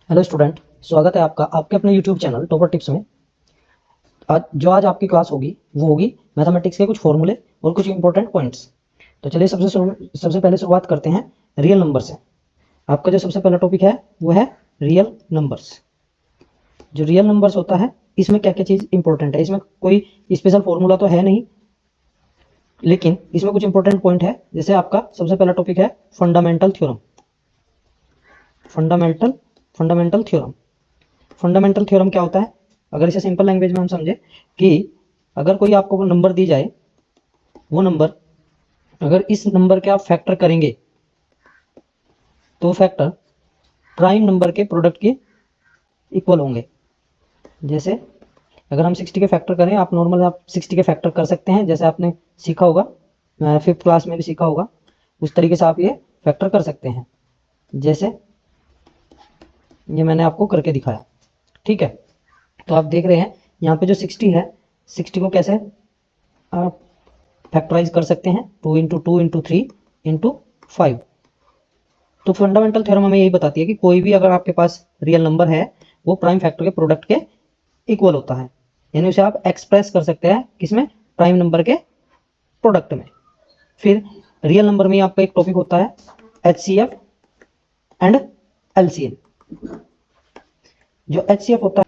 Hello student, स्वागत है आपका आपके अपने यूट्यूब चैनल टॉपर टिप्स में। आज आपकी क्लास होगी वो होगी मैथमेटिक्स के कुछ फॉर्मूले और कुछ इंपॉर्टेंट पॉइंट्स। तो चलिए सबसे पहले शुरुआत करते हैं रियल नंबर से। आपका जो सबसे पहला टॉपिक है वो है रियल नंबर्स। जो रियल नंबर्स होता है इसमें क्या क्या चीज़ इंपॉर्टेंट है, इसमें कोई स्पेशल फॉर्मूला तो है नहीं, लेकिन इसमें कुछ इंपॉर्टेंट पॉइंट है। जैसे आपका सबसे पहला टॉपिक है fundamental theorem. Fundamental fundamental theorem fundamental theorem क्या होता है? अगर इसे सिंपल लैंग्वेज में हम समझे कि अगर कोई आपको वो नंबर दी जाए, वो नंबर अगर इस नंबर के आप फैक्टर करेंगे तो फैक्टर प्राइम नंबर के प्रोडक्ट के इक्वल होंगे। जैसे अगर हम 60 के फैक्टर करें, आप नॉर्मल आप 60 के फैक्टर कर सकते हैं, जैसे आपने सीखा होगा, 5th क्लास में भी सीखा होगा, उस तरीके से आप ये फैक्टर कर सकते हैं। जैसे ये मैंने आपको करके दिखाया, ठीक है। तो आप देख रहे हैं यहाँ पे जो 60 है, 60 को कैसे आप फैक्टराइज कर सकते हैं, 2 इंटू 2 इंटू 3 इंटू 5। तो फंडामेंटल थ्योरम हमें यही बताती है कि कोई भी अगर आपके पास रियल नंबर है वो प्राइम फैक्टर के प्रोडक्ट के इक्वल होता है, यानी उसे आप एक्सप्रेस कर सकते हैं किसमें, प्राइम नंबर के प्रोडक्ट में। फिर रियल नंबर में आपका एक टॉपिक होता है HCF एंड LCM। जो HCF होता है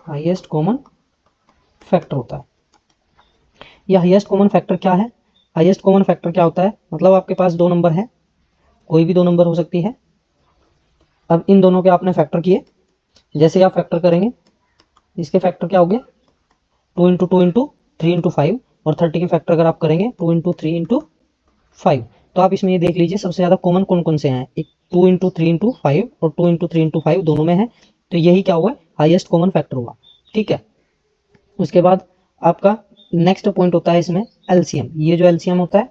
हाईएस्ट कॉमन फैक्टर होता है। यह हाईएस्ट कॉमन फैक्टर क्या है? हाईएस्ट कॉमन फैक्टर क्या होता है? मतलब आपके पास दो नंबर है, कोई भी दो नंबर हो सकती है। अब इन दोनों के आपने फैक्टर किए, जैसे आप फैक्टर करेंगे इसके फैक्टर क्या हो गए, 2 इंटू 2 इंटू 3 इंटू 5, और 30 के फैक्टर अगर आप करेंगे 2 इंटू 3 इंटू 5। तो आप इसमें ये देख लीजिए सबसे ज़्यादा कॉमन कौन कौन से हैं। एक 2 इंटू 3 इंटू 5 और 2 इंटू 3 इंटू 5 दोनों में है, तो यही क्या हुआ, हाईएस्ट कॉमन फैक्टर हुआ, ठीक है। उसके बाद आपका नेक्स्ट पॉइंट होता है इसमें LCM। ये जो LCM होता है,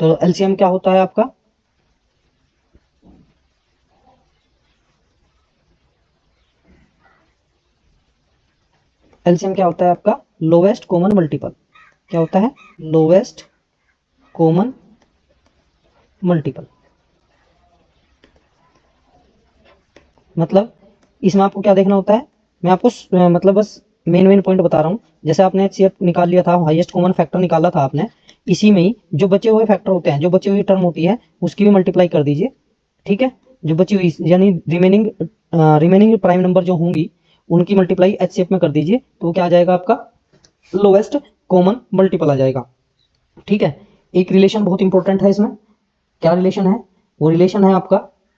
तो LCM क्या होता है आपका, LCM क्या होता है आपका, लोवेस्ट कॉमन मल्टीपल। क्या होता है, लोवेस्ट कॉमन मल्टीपल। मतलब इसमें आपको क्या देखना होता है, मैं आपको मतलब बस मेन पॉइंट बता रहा हूँ। जैसे आपने HCF निकाल लिया था, हाईएस्ट कॉमन फैक्टर निकाला था आपने, इसी में ही जो बचे हुए फैक्टर होते हैं, जो बची हुई टर्म होती है उसकी भी मल्टीप्लाई कर दीजिए, ठीक है। जो बची हुई यानी रिमेनिंग प्राइम नंबर जो होंगी उनकी मल्टीप्लाई HCF में कर दीजिए, तो क्या आ जाएगा आपका, लोवेस्ट कॉमन मल्टीपल आ जाएगा, ठीक है। एक रिलेशन बहुत इंपॉर्टेंट है इसमें, क्या रिलेशन है, वो रिलेशन है आपका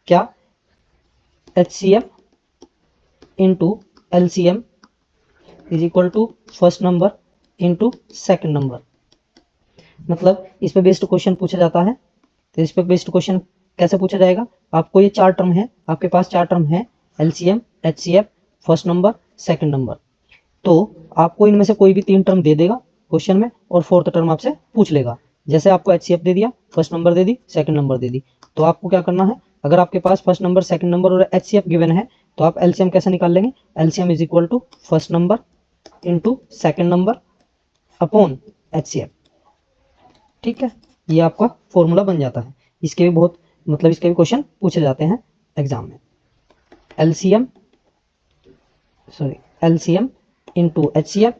क्या, HCF into LCM is equal to first number into second number. मतलब इस पे बेस्ड क्वेश्चन पूछा जाता है। तो इस पे बेस्ड क्वेश्चन कैसे पूछा जाएगा, आपको ये चार टर्म है, आपके पास चार टर्म है, LCM, HCF, first number, second number. तो आपको इनमें से कोई भी तीन टर्म दे देगा क्वेश्चन में, और फोर्थ टर्म आपसे पूछ लेगा। जैसे आपको HCF दे दिया, फर्स्ट नंबर दे दी, सेकंड नंबर दे दी, तो आपको क्या करना है, अगर आपके पास फर्स्ट नंबर, सेकंड नंबर और HCF गिवन है, तो आप LCM कैसे निकाल लेंगे, LCM is equal to first number into second number upon HCF, ठीक है। ये आपका फॉर्मूला बन जाता है। इसके भी बहुत मतलब इसके भी क्वेश्चन पूछे जाते हैं एग्जाम में। LCM LCM into HCF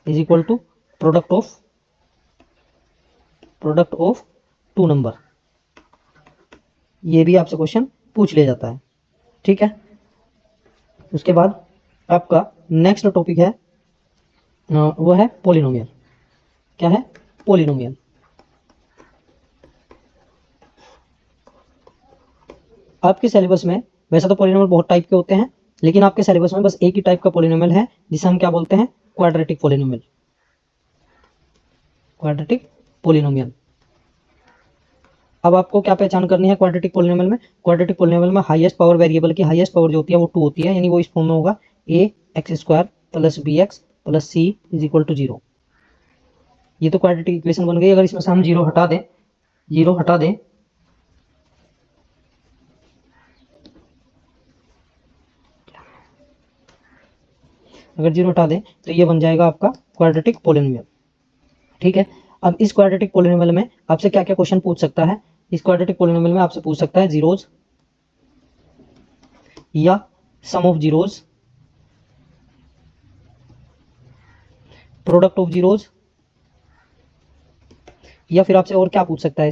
is equal to product of two number. ये भी आपसे क्वेश्चन पूछ लिया जाता है, ठीक है। उसके बाद आपका नेक्स्ट टॉपिक है वो है पोलिनोमियल। क्या है, पोलिनोमियल। आपके सिलेबस में वैसे तो पोलिनोमियल बहुत टाइप के होते हैं, लेकिन आपके सिलेबस में बस एक ही टाइप का पोलिनोमियल है जिसे हम क्या बोलते हैं, क्वाड्रेटिक पोलिनोमियल। Quadratic polynomial. अब आपको क्या पहचान करनी है क्वाड्रेटिक पोलिनोमियल में, क्वाड्रेटिक पोलिनोमियल में हाईएस्ट पावर वेरिएबल की हाईएस्ट पावर जो होती है वो 2 होती है, यानी वो इस फॉर्म में होगा ax² plus bx plus c is equal to 0। ये तो क्वाड्रेटिक इक्वेशन बन गई। अगर इसमें से हम जीरो हटा दें, अगर जीरो हटा दें तो ये बन जाएगा आपका क्वाड्रेटिक पोलिनोमियल, ठीक है। अब इस क्वाड्रेटिक पोलिनोमियल में आपसे क्या क्या क्वेश्चन पूछ सकता है, इस क्वाड्रेटिक पॉलिनोमियल में आपसे पूछ सकता है जीरोज या sum of zeros, product of zeros, या फिर आपसे और क्या पूछ सकता है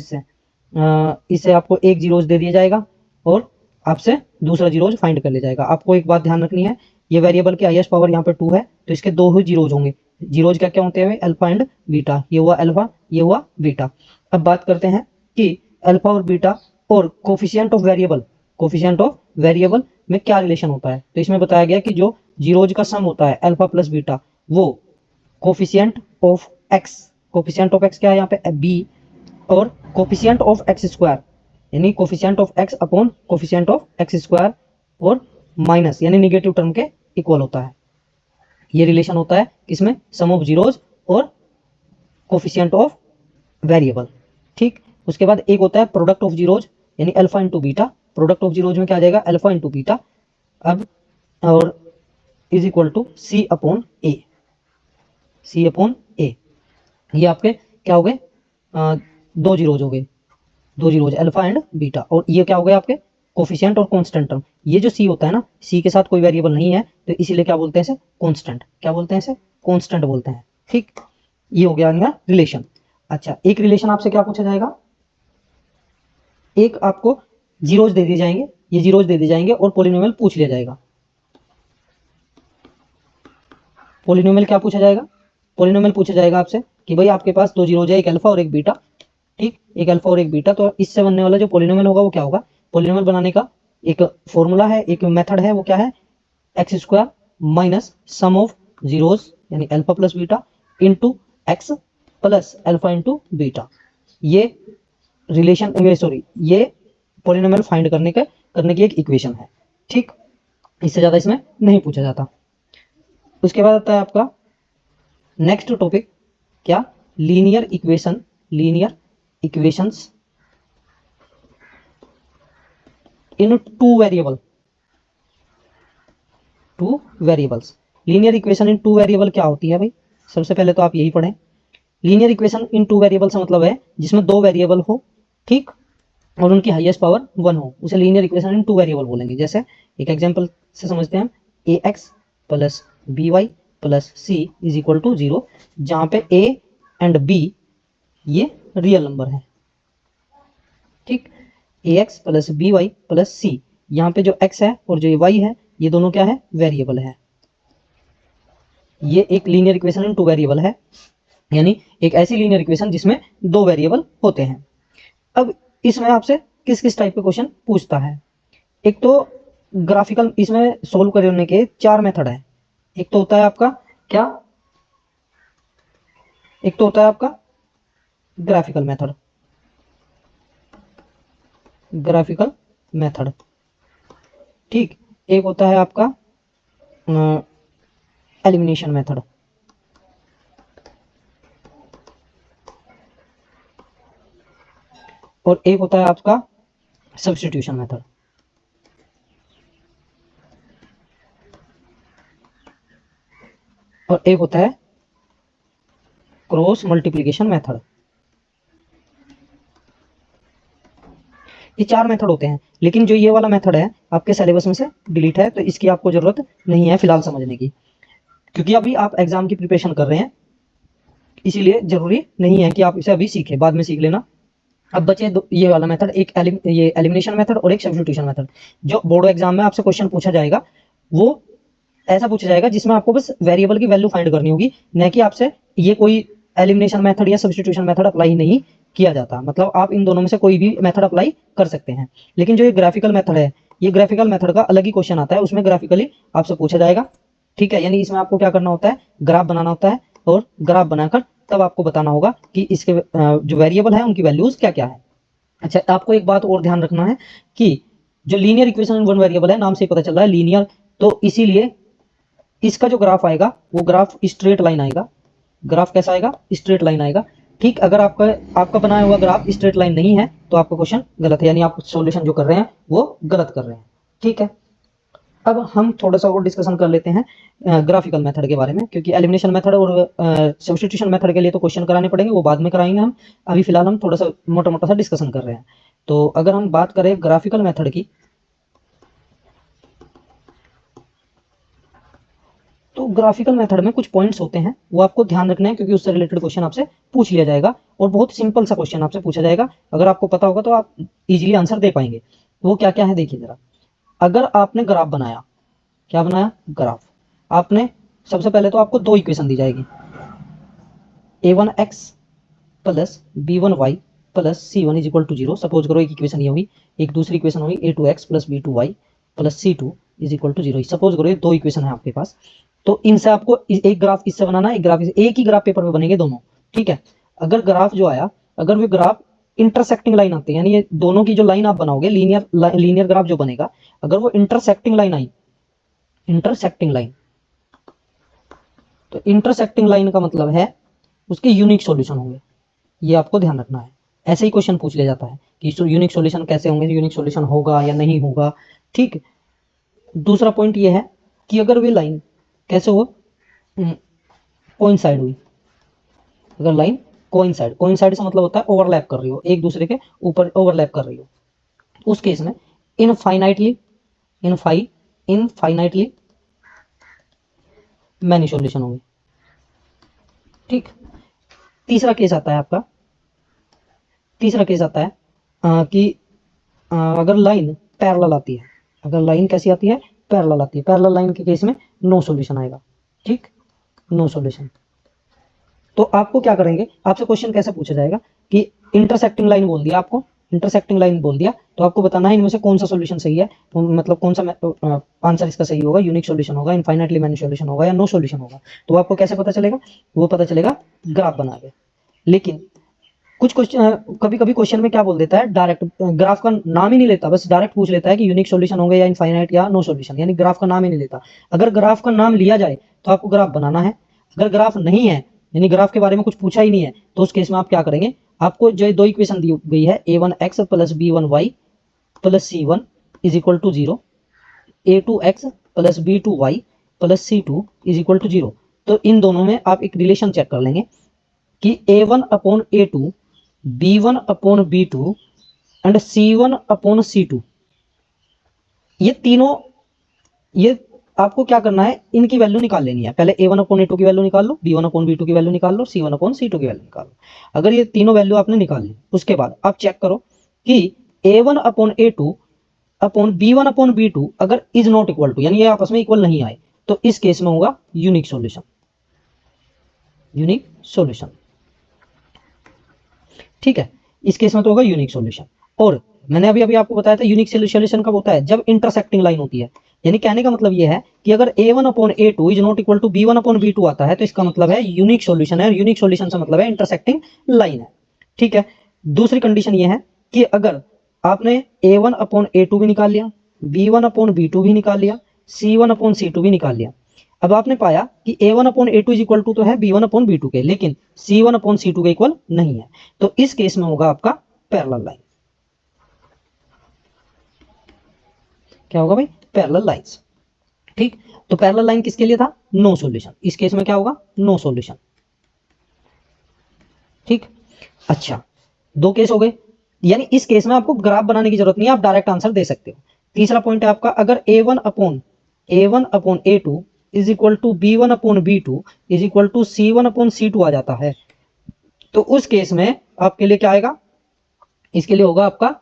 इससे आपको एक जीरोज दे दिया जाएगा और आपसे दूसरा जीरोज फाइंड कर लिया जाएगा। आपको एक बात ध्यान रखनी है, ये वेरिएबल की हाईएस्ट पावर यहाँ पे 2 है, तो इसके दो ही जीरोज होंगे। जीरोज क्या क्या होते हैं? Alpha and beta. ये हुआ अल्फा, ये हुआ बीटा। अब बात करते हैं कि अल्फा और बीटा और coefficient of variable, coefficient of variable में क्या रिलेशन होता है। तो इसमें बताया गया कि जो जीरोज का सम होता है अल्फा प्लस बीटा, वो coefficient of x, coefficient of x क्या है यहाँ पे? बी, और कोफिशिएंट ऑफ एक्स स्क्वायर यानी coefficient of x upon coefficient of x square और माइनस यानी निगेटिव टर्म के इक्वल होता है। ये रिलेशन होता है किसमें? सम ऑफ जीरोज और कोफिशिएंट ऑफ वेरिएबल। ठीक, उसके बाद एक होता है प्रोडक्ट ऑफ जीरोज यानी alpha into beta. Product of zeros में क्या आ जाएगा? Alpha into beta. अब और is equal to C upon A, C upon A. ये आपके क्या हो गए? दो जीरोज हो गए, दो जीरोज अल्फा एंड बीटा। और ये क्या हो गए आपके? कोफिशिएंट और कांस्टेंट टर्म। ये जो सी होता है ना, सी के साथ कोई वेरिएबल नहीं है, तो इसीलिए क्या बोलते हैं इसे? कांस्टेंट। क्या बोलते हैं इसे? कांस्टेंट बोलते हैं। ठीक, ये हो गया इनका रिलेशन। अच्छा, एक रिलेशन आपसे क्या पूछा जाएगा? एक आपको जीरोज दे दिए जाएंगे, ये जीरोज दे दिए जाएंगे और पॉलिनोमियल पूछ लिया जाएगा। पॉलिनोमियल क्या पूछा जाएगा? पॉलिनोमियल पूछा जाएगा आपसे कि भाई आपके पास दो जीरोज है, एक अल्फा और एक बीटा। ठीक, एक अल्फा और एक बीटा। तो इससे बनने वाला जो पॉलिनोमियल होगा वो क्या होगा? पॉलिनोमियल बनाने का एक फॉर्मूला है, एक मेथड है, वो क्या है? X square minus sum of zeros यानी alpha plus beta into x plus alpha into beta. ये रिलेशन, सॉरी, ये पॉलिनोमियल फाइंड करने की एक इक्वेशन है। ठीक, इससे ज्यादा इसमें नहीं पूछा जाता। उसके बाद आता है आपका नेक्स्ट टॉपिक, क्या? Linear equation, linear equations in two variable, two variables. Linear equation in two variable क्या होती है भाई? सबसे पहले तो आप यही पढ़ें। Linear equation in two variable से मतलब है जिसमें दो वेरिएबल हो, ठीक, और उनकी हाईएस्ट पावर 1 हो, उसे linear equation in two variable बोलेंगे। जैसे एक एग्जांपल से समझते हैं हम, a x plus b y plus c is equal to 0, जहां पे ए एंड बी ये रियल नंबर है। ठीक, a x plus b y plus c, यहाँ पे जो x है और जो ये y है, ये दोनों क्या है? वेरिएबल है। ये एक linear equation in two variable है, यानी एक ऐसी लीनियर इक्वेशन जिसमें दो वेरिएबल होते हैं। अब इसमें आपसे किस किस टाइप के क्वेश्चन पूछता है? एक तो ग्राफिकल, इसमें सोल्व करने के 4 मेथड है। एक तो होता है आपका क्या? एक तो होता है आपका ग्राफिकल मेथड, ग्राफिकल मेथड। ठीक, एक होता है आपका एलिमिनेशन मेथड, और एक होता है आपका सब्स्टिट्यूशन मेथड। और एक होता है क्रॉस मल्टीप्लिकेशन मेथड। ये 4 मेथड होते हैं, लेकिन जो ये वाला मेथड है आपके सिलेबस में से डिलीट है, तो इसकी आपको जरूरत नहीं है फिलहाल समझने की, क्योंकि अभी आप एग्जाम की प्रिपरेशन कर रहे हैं, इसीलिए जरूरी नहीं है कि आप इसे अभी सीखें, बाद में सीख लेना। अब बचे ये वाला मेथड, एक ये एलिमिनेशन मेथड और एक सब्स्टिट्यूशन मेथड। जो बोर्ड एग्जाम में आपसे क्वेश्चन पूछा जाएगा वो ऐसा पूछा जाएगा जिसमें आपको बस वेरिएबल की वैल्यू फाइंड करनी होगी, न कि आपसे ये कोई एलिमिनेशन मेथड या सब्स्टिट्यूशन मेथड अप्लाई नहीं किया जाता। मतलब आप इन दोनों में से कोई भी मेथड अप्लाई कर सकते हैं, लेकिन जो ये ग्राफिकल मेथड है, ये ग्राफिकल मेथड का अलग ही क्वेश्चन आता है, उसमें ग्राफिकली आपसे पूछा जाएगा। ठीक है, यानी इसमें आपको क्या करना होता है? ग्राफ बनाना होता है, और ग्राफ बनाकर तब आपको बताना होगा कि इसके जो वेरिएबल है उनकी वैल्यूज क्या क्या है। अच्छा, आपको एक बात और ध्यान रखना है कि जो linear equation in one variable है, नाम से ही पता चल रहा है लीनियर, तो इसीलिए इसका जो ग्राफ आएगा वो ग्राफ स्ट्रेट लाइन आएगा। ग्राफ कैसा आएगा? स्ट्रेट लाइन आएगा। ठीक, अगर आपका बनाया हुआ ग्राफ स्ट्रेट लाइन नहीं है तो आपका क्वेश्चन गलत है, यानी आप सॉल्यूशन जो कर रहे हैं वो गलत कर रहे हैं। ठीक है, अब हम थोड़ा सा और डिस्कशन कर लेते हैं ग्राफिकल मेथड के बारे में, क्योंकि एलिमिनेशन मेथड और सब्स्टिट्यूशन मेथड के लिए तो क्वेश्चन कराने पड़ेंगे, वो बाद में कराएंगे हम। अभी फिलहाल हम थोड़ा सा मोटा मोटा सा डिस्कशन कर रहे हैं। तो अगर हम बात करें ग्राफिकल मेथड की, तो ग्राफिकल मेथड में कुछ पॉइंट्स होते हैं, वो आपको ध्यान रखना है, क्योंकि उससे रिलेटेड क्वेश्चन आपसे पूछ लिया जाएगा और बहुत सिंपल सा क्वेश्चन आपसे पूछा जाएगा। अगर आपको पता होगा तो आप इजीली आंसर दे पाएंगे। वो क्या क्या है देखिए जरा। अगर आपने ग्राफ बनाया, क्या बनाया, ग्राफ, आपने सबसे पहले तो आपको दो इक्वेशन दी जाएगी, a1x plus b1y plus c1 is equal to 0। Suppose करो एक इक्वेशन ये होगी, एक दूसरी इक्वेशन होगी a2x plus b2y plus c2 is equal to 0। Suppose करो ये दो इक्वेशन है आपके पास। तो इनसे आपको एक ग्राफ इससे बनाना है, एक ग्राफ इससे, एक ही ग्राफ पेपर में बनेंगे दोनों, ठीक है। अगर ग्राफ जो आया, अगर वो ग्राफ इंटरसेक्टिंग लाइन आती है, यानी ये दोनों की जो लाइन आप बनाओगे, लीनियर ग्राफ जो बनेगा, अगर वो इंटरसेक्टिंग लाइन आई, इंटरसेक्टिंग लाइन, तो इंटरसेक्टिंग लाइन का मतलब है उसके यूनिक सॉल्यूशन होंगे। ये आपको ध्यान रखना है। ऐसे ही क्वेश्चन पूछ लिया जाता है कि यूनिक सॉल्यूशन कैसे होंगे, यूनिक सॉल्यूशन होगा या नहीं होगा, ठीक। दूसरा पॉइंट ये है कि अगर वे लाइन कैसे हो, कोइंसाइड हुई, अगर लाइन कोइंसाइड, कोइंसाइड से मतलब होता है ओवरलैप कर रही हो, एक दूसरे के ऊपर ओवरलैप कर रही हो, उस केस में इनफाइनाइटली इनफाइनाइटली मैनी सॉल्यूशन होंगे, ठीक। तीसरा केस आता है आपका, तीसरा केस आता है कि अगर लाइन पैरेलल आती है, अगर लाइन कैसी आती है, पैरेलल आती है, पैरेलल लाइन के केस में नो सॉल्यूशन आएगा, ठीक, नो सॉल्यूशन। तो आपको क्या करेंगे, आपसे क्वेश्चन कैसे पूछा जाएगा कि इंटरसेक्टिंग लाइन बोल दिया आपको, इंटरसेक्टिंग लाइन बोल दिया, तो आपको बताना है इनमें से कौन सा सॉल्यूशन सही है, तो मतलब कौन सा आंसर इसका सही होगा, यूनिक सॉल्यूशन होगा, इनफाइनाइटली मैनी सॉल्यूशन होगा या नो सॉल्यूशन होगा। तो आपको कैसे पता चलेगा, वो पता चलेगा ग्राफ बना के। लेकिन कुछ क्वेश्चन, कभी कभी क्वेश्चन में क्या बोल देता है, डायरेक्ट ग्राफ का नाम ही नहीं लेता, बस डायरेक्ट पूछ लेता है कि यूनिक सॉल्यूशन होंगे या इनफाइनाइट या नो सॉल्यूशन, यानी ग्राफ का नाम ही नहीं लेता। अगर ग्राफ का नाम लिया जाए तो आपको ग्राफ बनाना है, अगर ग्राफ नहीं है, यानी ग्राफ के बारे में कुछ पूछा ही नहीं है, तो उस केस में आप क्या करेंगे, आपको जो दो इक्वेशन दी गई है a1x plus b1y plus c1 is equal to 0, a2x plus b2y plus c2 is equal to 0, तो इन दोनों में आप एक रिलेशन चेक कर लेंगे कि a1 upon a2, b1 upon b2 and c1 upon c2, ये तीनों, ये आपको क्या करना है, इनकी वैल्यू निकाल लेनी है। पहले a1 अपॉन a2 की वैल्यू निकाल लो, b1 अपॉन b2 की वैल्यू निकाल लो, c1 अपॉन c2 की वैल्यू निकाल लो। अगर ये तीनों वैल्यू आपने निकाल ली, उसके बाद आप चेक करो कि a1 upon a2 upon b1 upon b2 अगर इज नॉट इक्वल टू, यानी ये आपस में इक्वल नहीं आए, तो इस केस में होगा यूनिक सॉल्यूशन, यूनिक सॉल्यूशन, ठीक है। इस केस में तो होगा यूनिक सॉल्यूशन। और मैंने अभी अभी आपको बताया था यूनिक सॉल्यूशन कब होता है, जब इंटरसेक्टिंग लाइन होती है। यानी कहने का मतलब ये है कि अगर a1 upon a2 is not equal to b1 upon b2 आता है, तो इसका मतलब है यूनिक सॉल्यूशन है, और यूनिक सॉल्यूशन से मतलब है इंटरसेक्टिंग लाइन है, ठीक है। दूसरी कंडीशन ये है कि अगर आपने a1 अपॉन a2 भी निकाल लिया, b1 अपॉन b2 भी निकाल लिया, c1 अपॉन c2 भी निकाल लिया, अब आपने पाया कि a1 upon a2 is equal to तो है b1 अपॉन b2 के, लेकिन c1 अपॉन c2 के इक्वल नहीं है, तो इस केस में होगा आपका पैरेलल लाइन। क्या होगा भाई, पैरेलल लाइंस, ठीक। तो पैरेलल लाइन किसके लिए था, नो सॉल्यूशन, इस केस में क्या होगा, नो सॉल्यूशन, ठीक। अच्छा, दो केस हो गए, यानी इस केस में आपको ग्राफ बनाने की जरूरत नहीं है, आप डायरेक्ट आंसर दे सकते हो। तीसरा पॉइंट है आपका, अगर a1 upon a2 is equal to b1 upon b2 is equal to c1 upon c2 आ जाता है, तो उस केस में आपके लिए क्या आएगा, इसके लिए होगा आपका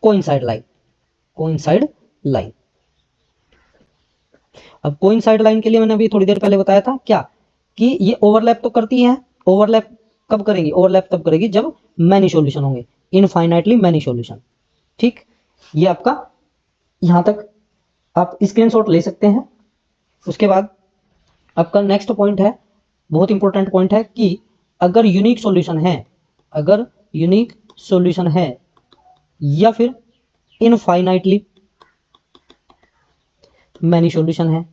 कोइंसाइड लाइन, कोइंसाइड लाइन। अब कोइंसाइड लाइन के लिए मैंने अभी थोड़ी देर पहले बताया था क्या, कि ये ओवरलैप तो करती है, ओवरलैप कब करेंगी, ओवरलैप तब करेगी जब मैनी सॉल्यूशन होंगे, इनफाइनाइटली मैनी सॉल्यूशन, ठीक। ये आपका यहां तक आप स्क्रीनशॉट ले सकते हैं। उसके बाद आपका नेक्स्ट पॉइंट है, बहुत इंपॉर्टेंट पॉइंट है कि अगर यूनिक सॉल्यूशन है, अगर यूनिक सॉल्यूशन है या फिर इनफाइनाइटली मैनी सॉल्यूशन है,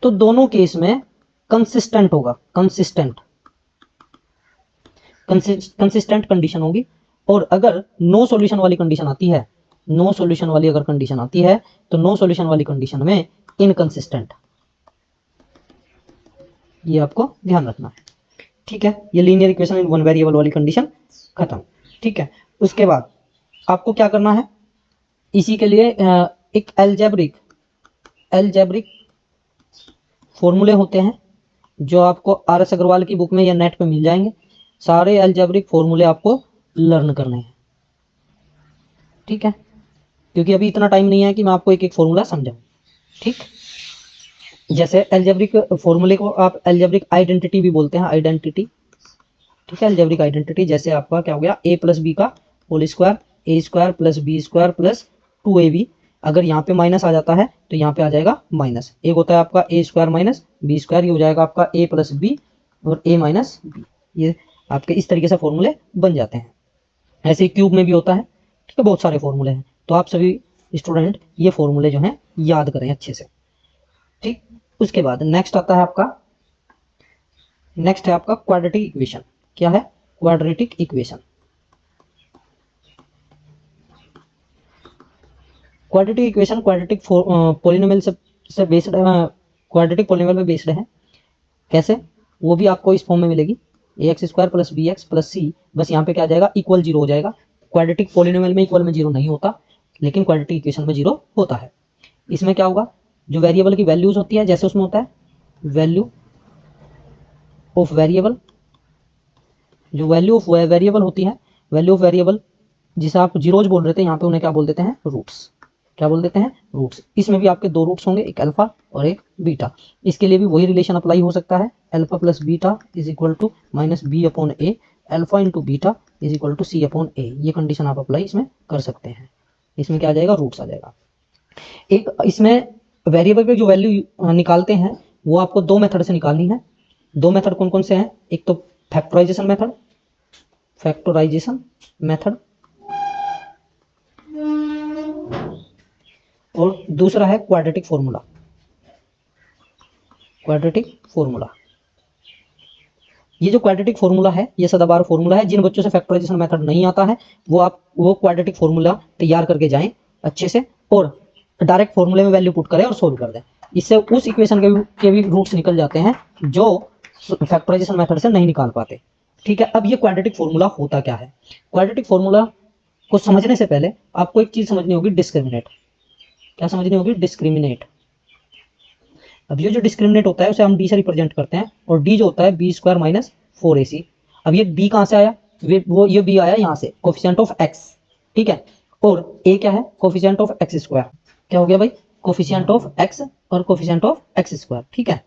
तो दोनों केस में कंसिस्टेंट होगा, कंसिस्टेंट कंसिस्टेंट कंडीशन होगी। और अगर नो सॉल्यूशन वाली कंडीशन आती है, नो सॉल्यूशन वाली अगर कंडीशन आती है, तो नो सॉल्यूशन वाली कंडीशन में इनकंसिस्टेंट, ये आपको ध्यान रखना है, ठीक है। ये linear equation in one variable वाली कंडीशन खत्म, ठीक है। उसके बाद आपको क्या करना है, इसी के लिए एक एल्जेब्रिक फॉर्मूले होते हैं जो आपको आर एस अग्रवाल की बुक में या नेट पे मिल जाएंगे। सारे एल्जेब्रिक फॉर्मूले आपको लर्न करने हैं, ठीक है, क्योंकि अभी इतना टाइम नहीं है कि मैं आपको एक एक फॉर्मूला समझाऊं। ठीक, जैसे एल्जेब्रिक फॉर्मूले को आप एल्जेब्रिक आइडेंटिटी भी बोलते हैं, आइडेंटिटी, ठीक है, एल्जेब्रिक आइडेंटिटी। जैसे आपका क्या हो गया, ए प्लस बी का whole square, a square plus B square plus 2ab। अगर यहाँ पे माइनस आ जाता है तो यहाँ पे आ जाएगा माइनस। एक होता है आपका ए स्क्वायर माइनस बी स्क्वायर, ये हो जाएगा आपका ए प्लस बी और ए माइनस बी। ये आपके इस तरीके से फॉर्मूले बन जाते हैं। ऐसे ही क्यूब में भी होता है, ठीक है, बहुत सारे फॉर्मूले हैं। तो आप सभी स्टूडेंट ये फॉर्मूले जो हैं याद करें अच्छे से। ठीक, उसके बाद नेक्स्ट आता है आपका, नेक्स्ट है आपका क्वाड्रेटिक इक्वेशन। क्या है, quadratic equation. Quadratic equation quadratic polynomial से बेस्ड, क्वाड्रेटिक पॉलिनोमियल में बेस्ड है। कैसे, वो भी आपको इस फॉर्म में मिलेगी, a x square plus b x plus c. बस यहाँ पे क्या आ जाएगा, इक्वल जीरो हो जाएगा। क्वाड्रेटिक पॉलिनोमियल में इक्वल में जीरो नहीं होता, लेकिन क्वाड्रेटिक इक्वेशन में जीरो होता है। इसमें क्या होगा, जो वेरिएबल की वैल्यूज होती है, जैसे उसमें होता है वैल्यू ऑफ वेरिएबल, जो वैल्यू ऑफ वेरिएबल होती है, वैल्यू ऑफ वेरिएबल जिसे आप जीरोज बोल रहे थे, यहाँ पे उन्हें क्या बोल देते हैं, रूट्स। क्या बोल देते हैं, रूट्स। इसमें भी आपके दो रूट्स होंगे, एक अल्फा और एक बीटा। इसके लिए भी वही रिलेशन अप्लाई हो सकता है, alpha plus beta is equal to minus B upon A, alpha into beta is equal to C upon A. ये कंडीशन आप अप्लाई इसमें कर सकते हैं। इसमें क्या आ जाएगा, रूट्स आ जाएगा। एक इसमें वेरिएबल पे जो वैल्यू निकालते हैं वो आपको दो मेथड से निकालनी है। दो मेथड कौन कौन से हैं, एक तो फैक्टराइजेशन मेथड, फैक्टराइजेशन मेथड, और दूसरा है क्वाड्रेटिक फॉर्मूला, क्वाड्रेटिक फॉर्मूला। ये जो क्वाड्रेटिक फॉर्मूला है ये सदाबहार फॉर्मूला है। जिन बच्चों से फैक्टराइजेशन मेथड नहीं आता है वो क्वाड्रेटिक फॉर्मूला तैयार करके जाएं अच्छे से, और डायरेक्ट फॉर्मूले में वैल्यू पुट करें और सोल्व कर दें। इससे उस इक्वेशन के भी रूट्स निकल जाते हैं जो फैक्टराइजेशन मेथड से नहीं निकाल पाते। ठीक है, अब ये क्वाड्रेटिक फॉर्मूला होता क्या है। क्वाड्रेटिक फॉर्मूला को समझने से पहले आपको एक चीज समझनी होगी, डिस्क्रिमिनेट। क्या समझनी होगी, डिस्क्रिमिनेट। अब ये जो डिस्क्रिमिनेट होता है उसे हम डी से रिप्रेजेंट करते हैं, और डी जो होता है बी स्क्वायर माइनस 4ac। अब ये बी कहाँ से आया, ये बी आया यहाँ से, कोफिशिएंट ऑफ एक्स, ठीक है, और ए क्या है, कोफिशिएंट ऑफ एक्स स्क्वायर। क्या हो गया भाई, कोफिशिएंट ऑफ एक्स और कोफिशिएंट ऑफ एक्स स्क्वायर, ठीक है।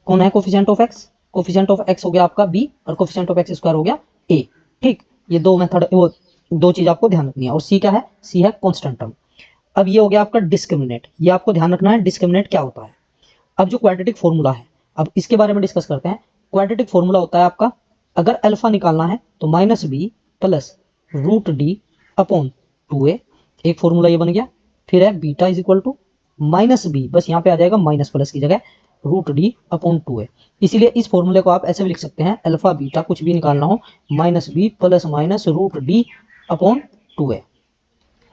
कौन है coefficient of x, coefficient of x हो गया आपका बी, और कोफिशिएंट ऑफ एक्स स्क्वायर हो गया ए। ठीक, ये दो मेथड, वो दो चीज आपको ध्यान रखनी है। और सी क्या है, सी है कांस्टेंट टर्म। अब ये हो गया आपका डिस्क्रिमिनेट, ये आपको ध्यान रखना है डिस्क्रिमिनेट क्या होता है। अब जो क्वाड्रेटिक फॉर्मूला है, अब इसके बारे में डिस्कस करते हैं। क्वाड्रेटिक फॉर्मूला होता है आपका, अगर अल्फा निकालना है तो minus B plus root D upon 2a, एक फॉर्मूला ये बन गया। फिर है beta is equal to minus B, बस यहाँ पे आ जाएगा माइनस प्लस की जगह रूट डी अपॉन 2a। इसीलिए इस फॉर्मूले को आप ऐसे भी लिख सकते हैं, अल्फा बीटा कुछ भी निकालना हो, minus B plus minus root D upon 2a।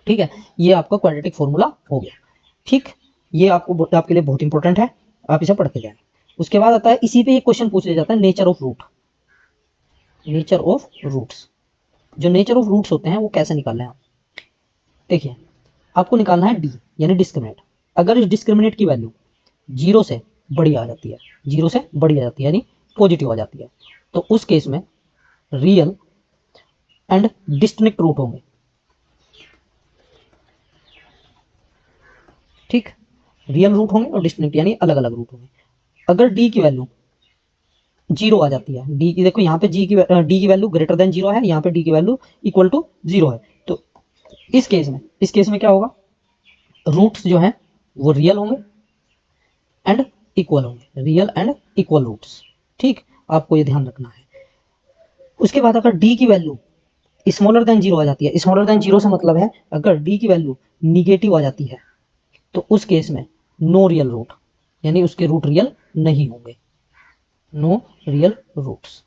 ठीक है, ये आपका क्वाड्रेटिक फॉर्मूला हो गया। ठीक, ये आपके लिए बहुत इंपॉर्टेंट है, आप इसे पढ़ते जाएं। उसके बाद आता है, इसी पे एक क्वेश्चन पूछ लिया जाता है, nature of root. Nature of roots, जो नेचर ऑफ रूट्स होते हैं वो कैसे निकालना है। देखिए, आपको निकालना है डी यानी डिस्क्रिमिनेट। अगर इस डिस्क्रिमिनेट की वैल्यू जीरो से बड़ी आ जाती है, जीरो से बड़ी आ जाती है यानी पॉजिटिव आ जाती है, तो उस केस में रियल एंड डिस्टिंक्ट रूट होंगे। ठीक, रियल रूट होंगे और डिस्टिंक्ट यानी अलग अलग रूट होंगे। अगर डी की वैल्यू जीरो आ जाती है, डी की, देखो यहाँ पे डी की वैल्यू ग्रेटर देन जीरो है, यहाँ पे डी की वैल्यू इक्वल टू जीरो है, तो इस केस में क्या होगा, रूट्स जो है वो रियल होंगे एंड इक्वल होंगे, रियल एंड इक्वल रूट्स। ठीक, आपको ये ध्यान रखना है। उसके बाद अगर डी की वैल्यू स्मॉलर देन जीरो आ जाती है, स्मॉलर देन जीरो से मतलब है अगर डी की वैल्यू निगेटिव आ जाती है तो उस केस में नो रियल रूट, यानी उसके रूट रियल नहीं होंगे, नो रियल रूट्स।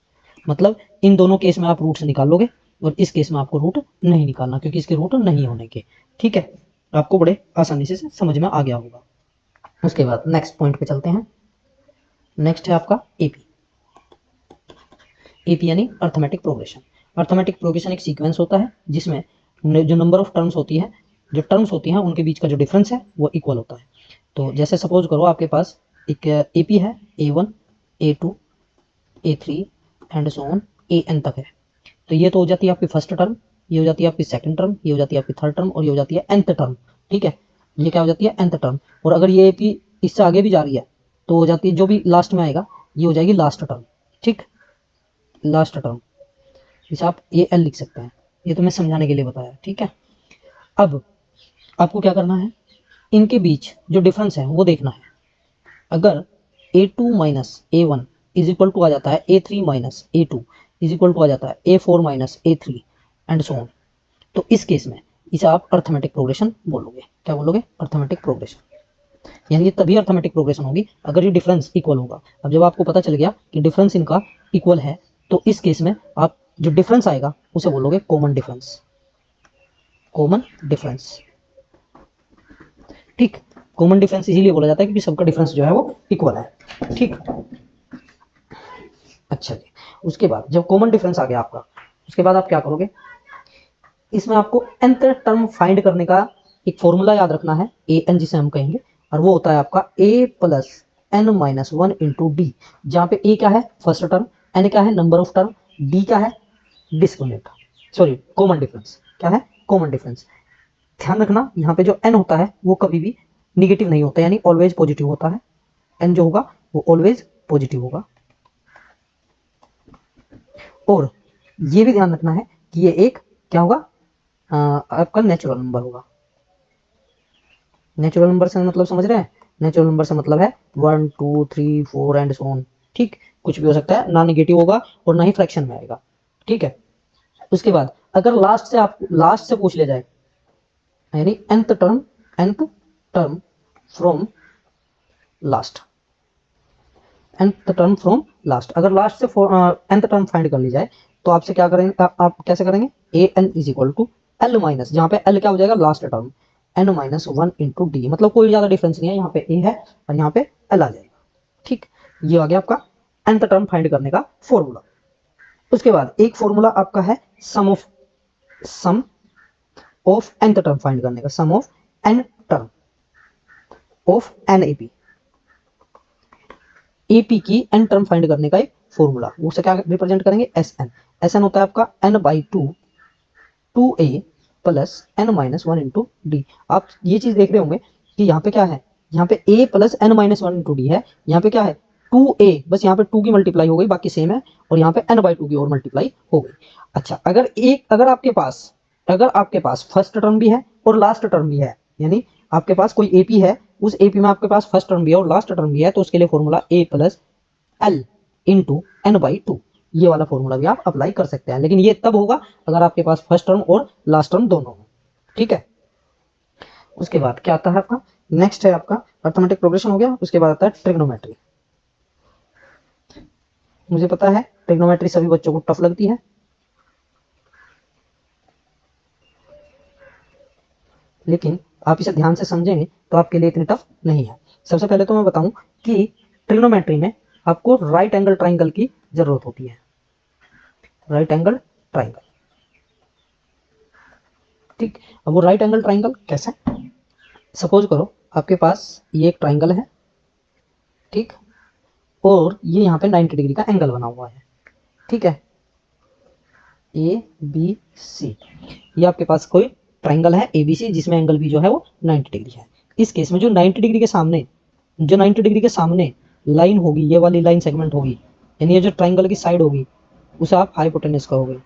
मतलब इन दोनों केस में आप रूट्स निकालोगे और इस केस में आपको रूट नहीं निकालना, क्योंकि इसके रूट नहीं होने के। ठीक है, आपको बड़े आसानी से समझ में आ गया होगा। उसके बाद नेक्स्ट पॉइंट पे चलते हैं। नेक्स्ट है आपका एपी। एपी यानी अर्थमेटिक प्रोग्रेशन। अर्थमेटिक प्रोग्रेशन एक सीक्वेंस होता है जिसमें जो नंबर ऑफ टर्म्स होती है, जो टर्म्स होती हैं उनके बीच का जो डिफरेंस है वो इक्वल होता है। तो जैसे सपोज करो आपके पास एक एपी है, A1 A2 A3 and so on AN तक है। तो ये तो हो जाती है आपकी फर्स्ट टर्म, ये हो जाती है आपकी सेकंड टर्म, ये हो जाती है आपकी थर्ड टर्म और ये हो जाती है nth टर्म। ठीक है, ये क्या हो जाती है nth टर्म। और अगर ये एपी इससे आगे भी जा रही है तो हो जाती है, जो भी लास्ट में आएगा ये हो जाएगी लास्ट टर्म। ठीक, लास्ट टर्म, इसे आप AL लिख सकते हैं। ये तो मैं समझाने के लिए बताया। ठीक है, अब आपको क्या करना है, इनके बीच जो डिफरेंस है वो देखना है। अगर A2 minus A1 is equal to आ जाता है A3 minus A2 is equal to आ जाता है A4 minus A3 and so on, तो इस केस में इसे आप अर्थमेटिक प्रोग्रेशन बोलोगे। क्या बोलोगे? Arithmetic progression. यानी ये तभी अर्थमेटिक प्रोग्रेशन होगी अगर ये डिफरेंस इक्वल होगा। अब जब आपको पता चल गया कि डिफरेंस इनका इक्वल है तो इस केस में आप जो डिफरेंस आएगा उसे बोलोगे कॉमन डिफरेंस। कॉमन डिफरेंस, ठीक। कॉमन डिफरेंस इसीलिए बोला जाता है क्योंकि सबका डिफरेंस जो है वो इक्वल है। ठीक, अच्छा जी। उसके बाद जब कॉमन डिफरेंस आ गया आपका, उसके बाद आप क्या करोगे, इसमें आपको nth टर्म फाइंड करने का एक फॉर्मूला याद रखना है, an जिसे हम कहेंगे, और वो होता है आपका a plus n minus one into D, जहाँ पे a क्या है फर्स्ट टर्म, n क्या है नंबर ऑफ टर्म, d क्या है डिस्क्रिमिनेंट, सॉरी कॉमन डिफरेंस। क्या है? Common difference. ध्यान रखना यहाँ पे जो n होता है वो कभी भी निगेटिव नहीं होता, यानी ऑलवेज पॉजिटिव होता है। n जो होगा वो ऑलवेज पॉजिटिव होगा। और ये भी ध्यान रखना है कि ये एक क्या होगा, आपका नेचुरल नंबर होगा। नेचुरल नंबर से मतलब समझ रहे हैं? नेचुरल नंबर से मतलब है 1 2 3 4 एंड सो ऑन। ठीक, कुछ भी हो सकता है, ना नेगेटिव होगा और ना ही फ्रैक्शन में आएगा। ठीक है, उसके बाद अगर लास्ट से पूछ ले जाए, यानी nth term from last, nth term from last, अगर लास्ट से nth टर्म फाइंड कर ली जाए तो आपसे क्या करेंगे, आप कैसे करेंगे, an is equal to L minus, जहाँ पे एल क्या हो जाएगा last term, n minus one into D, मतलब कोई ज्यादा डिफरेंस नहीं है, यहाँ पे a है और यहाँ पे l आ जाएगा। ठीक, ये आ गया आपका nth टर्म फाइंड करने का फॉर्मूला। उसके बाद एक फॉर्मूला आपका है sum of nth term find करने का, sum of n term of NAP, AP की एन टर्म फाइंड करने का एक फॉर्मूला, उसे क्या रिप्रेजेंट करेंगे, एस एन होता है आपका n by two A plus N minus one into D. आप ये चीज देख रहे होंगे कि यहाँ पे क्या है, यहाँ पे a plus N minus one into D है, यहाँ पे क्या है 2a, बस यहाँ पे 2 की मल्टीप्लाई हो गई, बाकी सेम है, और यहाँ पे n बाई टू की और मल्टीप्लाई हो गई। अच्छा, अगर आपके पास फर्स्ट टर्म भी है और लास्ट टर्म भी है, यानी आपके पास कोई एपी है, उस एपी में आपके पास फर्स्ट टर्म भी है और लास्ट टर्म भी है, तो उसके लिए formula a plus L into N by two, ये वाला फॉर्मूला भी आप अप्लाई कर सकते हैं, लेकिन ये तब होगा अगर आपके पास फर्स्ट टर्म और लास्ट टर्म दोनों हो। ठीक है, उसके बाद क्या आता है आपका, नेक्स्ट है आपका अर्थमेटिक प्रोग्रेशन हो गया, उसके बाद आता है ट्रिग्नोमेट्री। मुझे पता है ट्रिग्नोमेट्री सभी बच्चों को टफ लगती है, लेकिन आप इसे ध्यान से समझेंगे तो आपके लिए इतनी टफ नहीं है। सबसे पहले तो मैं बताऊं कि ट्रिग्नोमेट्री में आपको राइट एंगल ट्राइंगल की जरूरत होती है, राइट एंगल ट्राइंगल। ठीक, अब वो राइट एंगल ट्राइंगल कैसे, सपोज करो आपके पास ये एक ट्राइंगल है, ठीक, और ये यहाँ पे 90 डिग्री का एंगल बना हुआ है। ठीक है, ए बी सी, ये आपके पास कोई ट्राइंगल है ABC जिसमें एंगल भी जो है वो 90 डिग्री है। इस केस में जो 90 डिग्री के सामने, जो 90 डिग्री के सामने लाइन होगी, ये वाली लाइन सेगमेंट होगी, यानी ये जो ट्राइंगल की साइड होगी उसे आप हाइपोटेनस कहोगे।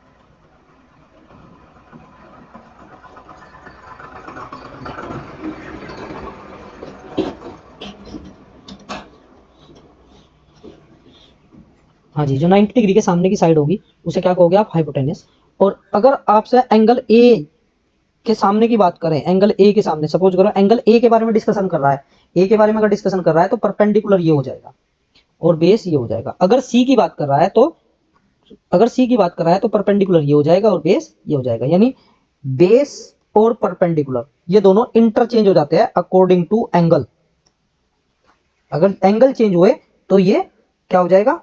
हाँ जी, जो 90 डिग्री के सामने की साइड होगी उसे क्या कहोगे आप, हाइपोटेनस। और अगर आपसे एंगल ए के सामने की बात करें, एंगल ए के सामने, सपोज करो एंगल ए के बारे में डिस्कशन कर रहा है, ए के बारे में अगर डिस्कशन कर रहा है तो परपेंडिकुलर ये हो जाएगा और बेस ये हो जाएगा। अगर सी की बात कर रहा है तो, अगर सी की बात कर रहा है तो परपेंडिकुलर ये हो जाएगा और बेस ये हो जाएगा, यानी बेस और परपेंडिकुलर ये दोनों इंटरचेंज हो जाते हैं अकॉर्डिंग टू एंगल। अगर एंगल चेंज हुए तो ये क्या हो जाएगा,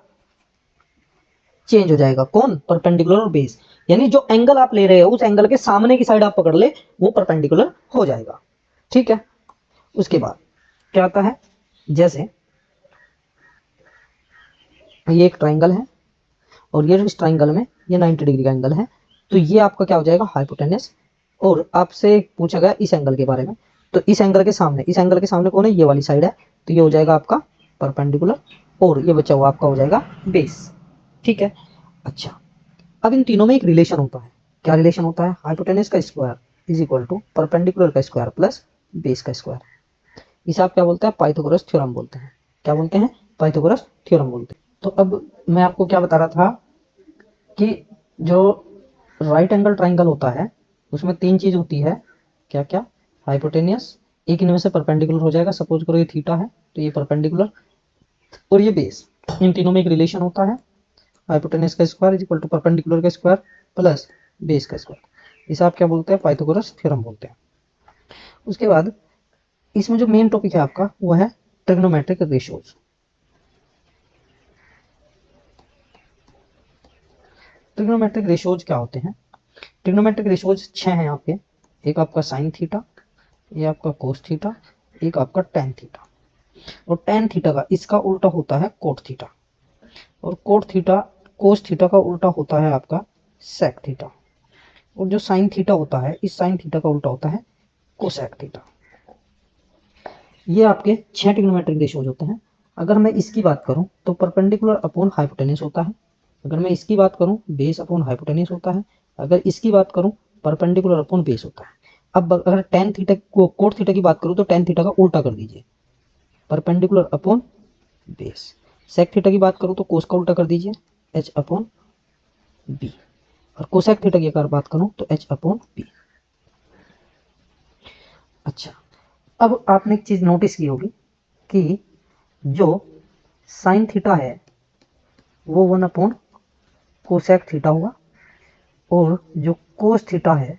चेंज हो जाएगा, कौन, परपेंडिकुलर और बेस। यानी जो एंगल आप ले रहे हो उस एंगल के सामने की साइड आप पकड़ ले, वो परपेंडिकुलर हो जाएगा। ठीक है, उसके बाद क्या आता है, जैसे ये एक ट्राइंगल है और ये इस ट्राइंगल में ये 90 डिग्री का एंगल है, तो ये आपका क्या हो जाएगा, हाइपोटेनस। और आपसे पूछा गया इस एंगल के बारे में, तो इस एंगल के सामने कौन है, ये वाली साइड है, तो ये हो जाएगा आपका परपेंडिकुलर, और ये बचा हुआ आपका हो जाएगा बेस। ठीक है, अच्छा अब इन तीनों में एक रिलेशन होता है, क्या रिलेशन होता है, हाइपोटेनस का square is equal to perpendicular का स्क्वायर प्लस बेस का स्क्वायर। इसे आप क्या बोलते हैं, पाइथागोरस थ्योरम बोलते हैं। क्या बोलते हैं, पाइथागोरस थ्योरम बोलते हैं। तो अब मैं आपको क्या बता रहा था कि जो राइट एंगल ट्राइंगल होता है उसमें तीन चीज होती है, क्या क्या, हाइपोटेनियस, एक इनमें से परपेंडिकुलर हो जाएगा, सपोज करो ये थीटा है तो ये परपेंडिकुलर, और ये बेस, इन तीनों में एक रिलेशन होता है, हाइपोटेनस का square is equal to perpendicular का स्क्वायर प्लस बेस का स्क्वायर। इसे आप क्या बोलते हैं, पाइथागोरस थ्योरम बोलते हैं। उसके बाद इसमें जो मेन टॉपिक है आपका वो है ट्रिग्नोमेट्रिक रेशियोज। ट्रिग्नोमेट्रिक रेशियोज क्या होते हैं, ट्रिग्नोमेट्रिक रेशियोज 6 हैं आपके, एक आपका साइन थीटा, ये आपका कोस थीटा, एक आपका टेन थीटा, और टेन थीटा का इसका उल्टा होता है कोट थीटा, और कोट थीटा कोस थीटा का उल्टा होता है आपका सेक थीटा, और जो साइन थीटा होता है इस साइन थीटा का उल्टा होता है कोसेक थीटा। ये आपके 6 ट्रिग्नोमेट्रिक रेशियोज होते हैं। अगर मैं इसकी बात करूं तो परपेंडिकुलर अपॉन हाइपोटेनस होता है, अगर मैं इसकी बात करूं बेस अपॉन हाइपोटेनस होता है, अगर इसकी बात करूं परपेंडिकुलर अपॉन बेस होता है। अब अगर टेन थीटा को कोट थीटा की बात करूं तो टेन थीटा का उल्टा कर दीजिए, perpendicular upon base. Sec theta की बात करूं तो कोस का उल्टा कर दीजिए, एच अपॉन बी, और कोसेक थीटा की अगर बात करूं तो एच अपॉन बी। अच्छा, अब आपने एक चीज नोटिस की होगी कि जो साइन थीटा है वो 1 अपॉन कोसेक थीटा हुआ, और जो कोस थीटा है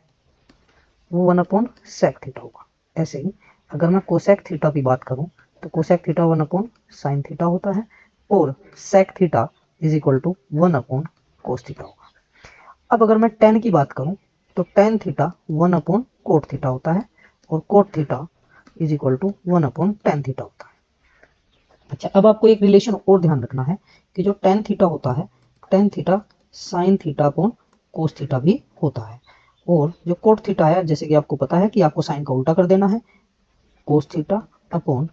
वो 1 अपॉन सेक थीटा होगा। ऐसे ही अगर मैं कोसेक थीटा की बात करूं तो cosec theta 1 upon sine theta होता है, और sec theta is equal to 1 upon cos theta होगा। अब अगर मैं टेन की बात करूं तो tan theta 1 upon cot theta होता है, और cot theta is equal to 1 upon tan theta होता है। अच्छा, अब आपको एक रिलेशन और ध्यान रखना है कि जो टेन थीटा होता है, tan theta sine theta upon cos theta भी होता है, और जो कोट थीटा है जैसे कि आपको पता है कि आपको साइन का उल्टा कर देना है, cos theta upon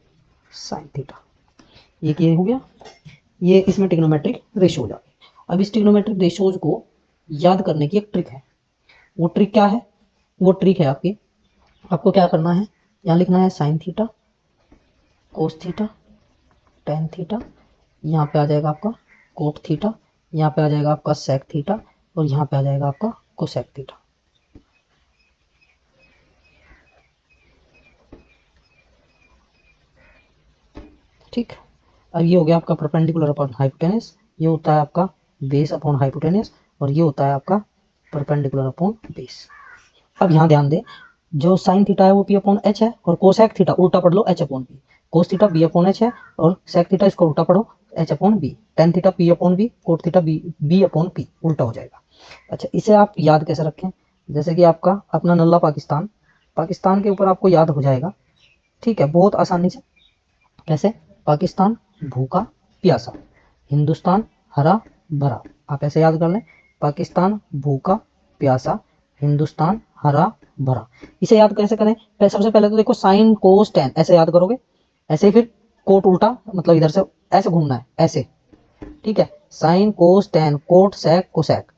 sine theta. ये हो गया, ये इसमें ट्रिग्नोमेट्रिक रेशियो हो जाती। अब इस ट्रिग्नोमेट्रिक रेशियोज को याद करने की एक ट्रिक है, वो ट्रिक क्या है, वो ट्रिक है आपकी, आपको क्या करना है, यहाँ लिखना है sign theta, cos theta, tan theta, यहाँ पे आ जाएगा आपका कोट थीटा, यहाँ पे आ जाएगा आपका सेक थीटा, और यहाँ पे आ जाएगा आपका कोसेक थीटा। ठीक, अब ये हो गया आपका परपेंडिकुलर अपॉन हाइपोटेनस, ये होता है आपका बेस अपॉन हाइपोटेनस, और ये होता है आपका परपेंडिकुलर अपॉन बेस। अब यहाँ ध्यान दें, जो साइन थीटा है वो पी अपॉन एच है, और कोसेक थीटा उल्टा पढ़ लो H upon B, cos theta B upon H है, और सेक थीटा इसको उल्टा पढ़ो H upon B, tan theta P upon B, cot theta B upon P, उल्टा हो जाएगा। अच्छा, इसे आप याद कैसे रखें, जैसे कि आपका अपना नल्ला पाकिस्तान, पाकिस्तान के ऊपर आपको याद हो जाएगा, ठीक है, बहुत आसानी से। कैसे, पाकिस्तान भूखा प्यासा, हिंदुस्तान हरा भरा, आप ऐसे याद कर लें, पाकिस्तान भूखा प्यासा, हिंदुस्तान हरा भरा। इसे याद कैसे करें, सबसे पहले तो देखो साइन कोस टेन ऐसे याद करोगे, ऐसे ही फिर कोट उल्टा, मतलब इधर से ऐसे घूमना है ऐसे, ठीक है, sine cos tan cot sec cosec,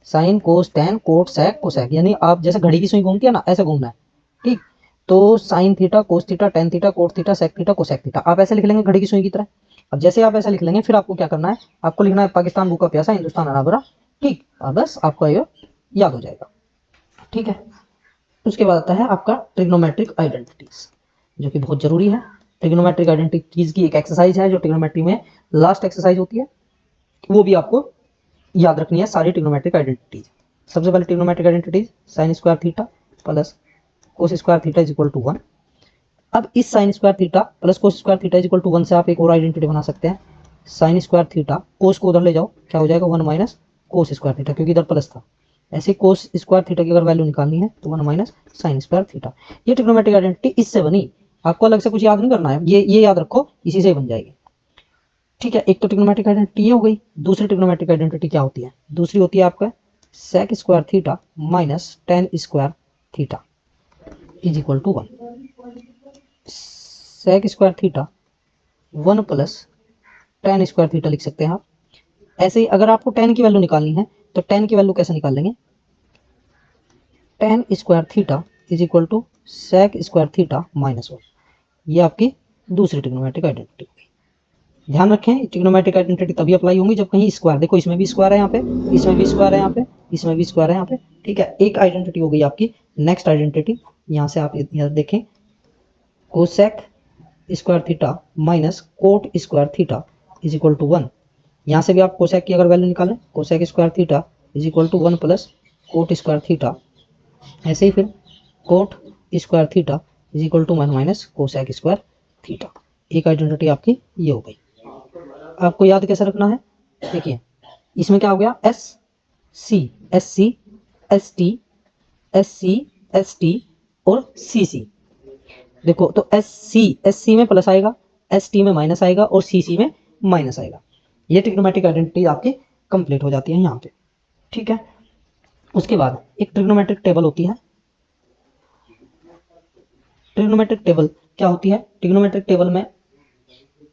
sine cos tan cot sec cosec, यानी आप जैसे घड़ी की सुई घूमती है ना, ऐसे घूमना है। ठीक, तो sine theta cos theta tan theta cot theta sec theta cosec theta, आप ऐसे लिख लेंगे घड़ी की सुई की तरह। अब जैसे आप ऐसा लिख लेंगे फिर आपको क्या करना है, आपको लिखना है पाकिस्तान भूखा प्यासा, हिंदुस्तान हरा भरा। ठीक, बस आपका ये याद हो जाएगा। ठीक है, उसके बाद आता है आपका ट्रिग्नोमेट्रिक आइडेंटिटीज, जो कि बहुत जरूरी है। ट्रिग्नोमेट्रिक आइडेंटिटीज की एक एक्सरसाइज है जो ट्रिग्नोमेट्री में लास्ट एक्सरसाइज होती है, वो भी आपको याद रखनी है सारी ट्रिग्नोमेट्रिक आइडेंटिटीज। सबसे पहले trigonometric identities, sine square theta plus cos square theta is equal to 1। अब इस sine square theta plus cos square theta is equal to 1 से आप एक और आइडेंटिटी बना सकते हैं, साइन स्क्वायर थीटा, कोस को उधर ले जाओ क्या हो जाएगा 1 माइनस कोस स्क्वायर थीटा, क्योंकि इधर प्लस था, ऐसे कोस स्क्वायर थीटा की अगर वैल्यू निकालनी है तो 1 माइनस साइन स्क्वायर थीटा। ये ट्रिग्नोमेट्रिक आइडेंटिटी इससे बनी, आपको अलग से कुछ याद नहीं करना है, ये याद रखो, इसी से बन जाएगी। ठीक है, एक तो ट्रिग्नोमेट्रिक आइडेंटिटी हो गई। दूसरी ट्रिग्नोमेट्रिक आइडेंटिटी क्या होती है? दूसरी होती है आपका sec square theta minus tan square theta is equal to 1। Sec square theta 1 plus tan square theta लिख सकते हैं आप। ऐसे ही अगर आपको टेन की वैल्यू निकालनी है तो टेन की वैल्यू कैसे निकाल लेंगे? Tan square theta is equal to sec square theta minus 1। ये आपकी दूसरी ट्रिग्नोमेट्रिक आइडेंटिटी होगी। ध्यान रखें, ट्रिग्नोमेट्रिक आइडेंटिटी तभी अप्लाई होंगी जब कहीं स्क्वायर, देखो इसमें भी स्क्वायर है यहाँ पे, इसमें भी स्क्वायर है यहाँ पे, इसमें भी स्क्वायर है यहाँ पे। ठीक है, एक आइडेंटिटी हो गई आपकी। नेक्स्ट आइडेंटिटी यहाँ से आप यहाँ देखें, cosec square theta minus cot square theta is equal to 1। यहाँ से भी आप कोसेक की अगर वैल्यू निकालें, cosec square theta is equal to 1 plus cot square theta. ऐसे ही फिर cot square theta is equal to 1 minus cosec square theta. एक आइडेंटिटी आपकी ये हो गई। आपको याद कैसे रखना है? देखिए इसमें क्या हो गया, एस सी एस टी और सी। देखो तो एस सी में प्लस आएगा, एस टी में माइनस आएगा और सी में माइनस आएगा। ये ट्रिग्नोमेट्रिक आइडेंटिटी आपकी कंप्लीट हो जाती है यहाँ पे। ठीक है, उसके बाद एक ट्रिग्नोमेट्रिक टेबल होती है। ट्रिग्नोमेट्रिक टेबल क्या होती है? ट्रिग्नोमेट्रिक टेबल में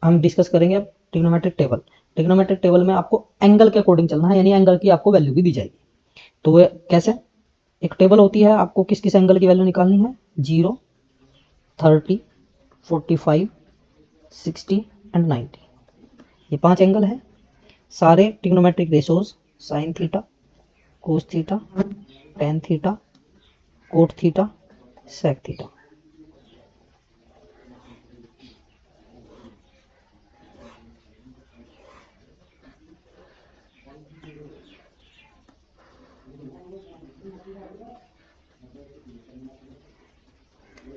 हम डिस्कस करेंगे अब ट्रिग्नोमेट्रिक टेबल। ट्रिग्नोमेट्रिक टेबल में आपको एंगल के अकॉर्डिंग चलना है, यानी एंगल की आपको वैल्यू भी दी जाएगी। तो वो कैसे? एक टेबल होती है, आपको किस किस एंगल की वैल्यू निकालनी है? 0, 30, 45, 60 एंड 90। ये 5 एंगल है। सारे trigonometric ratios sine theta, cos theta, tan theta, cot theta, sec theta.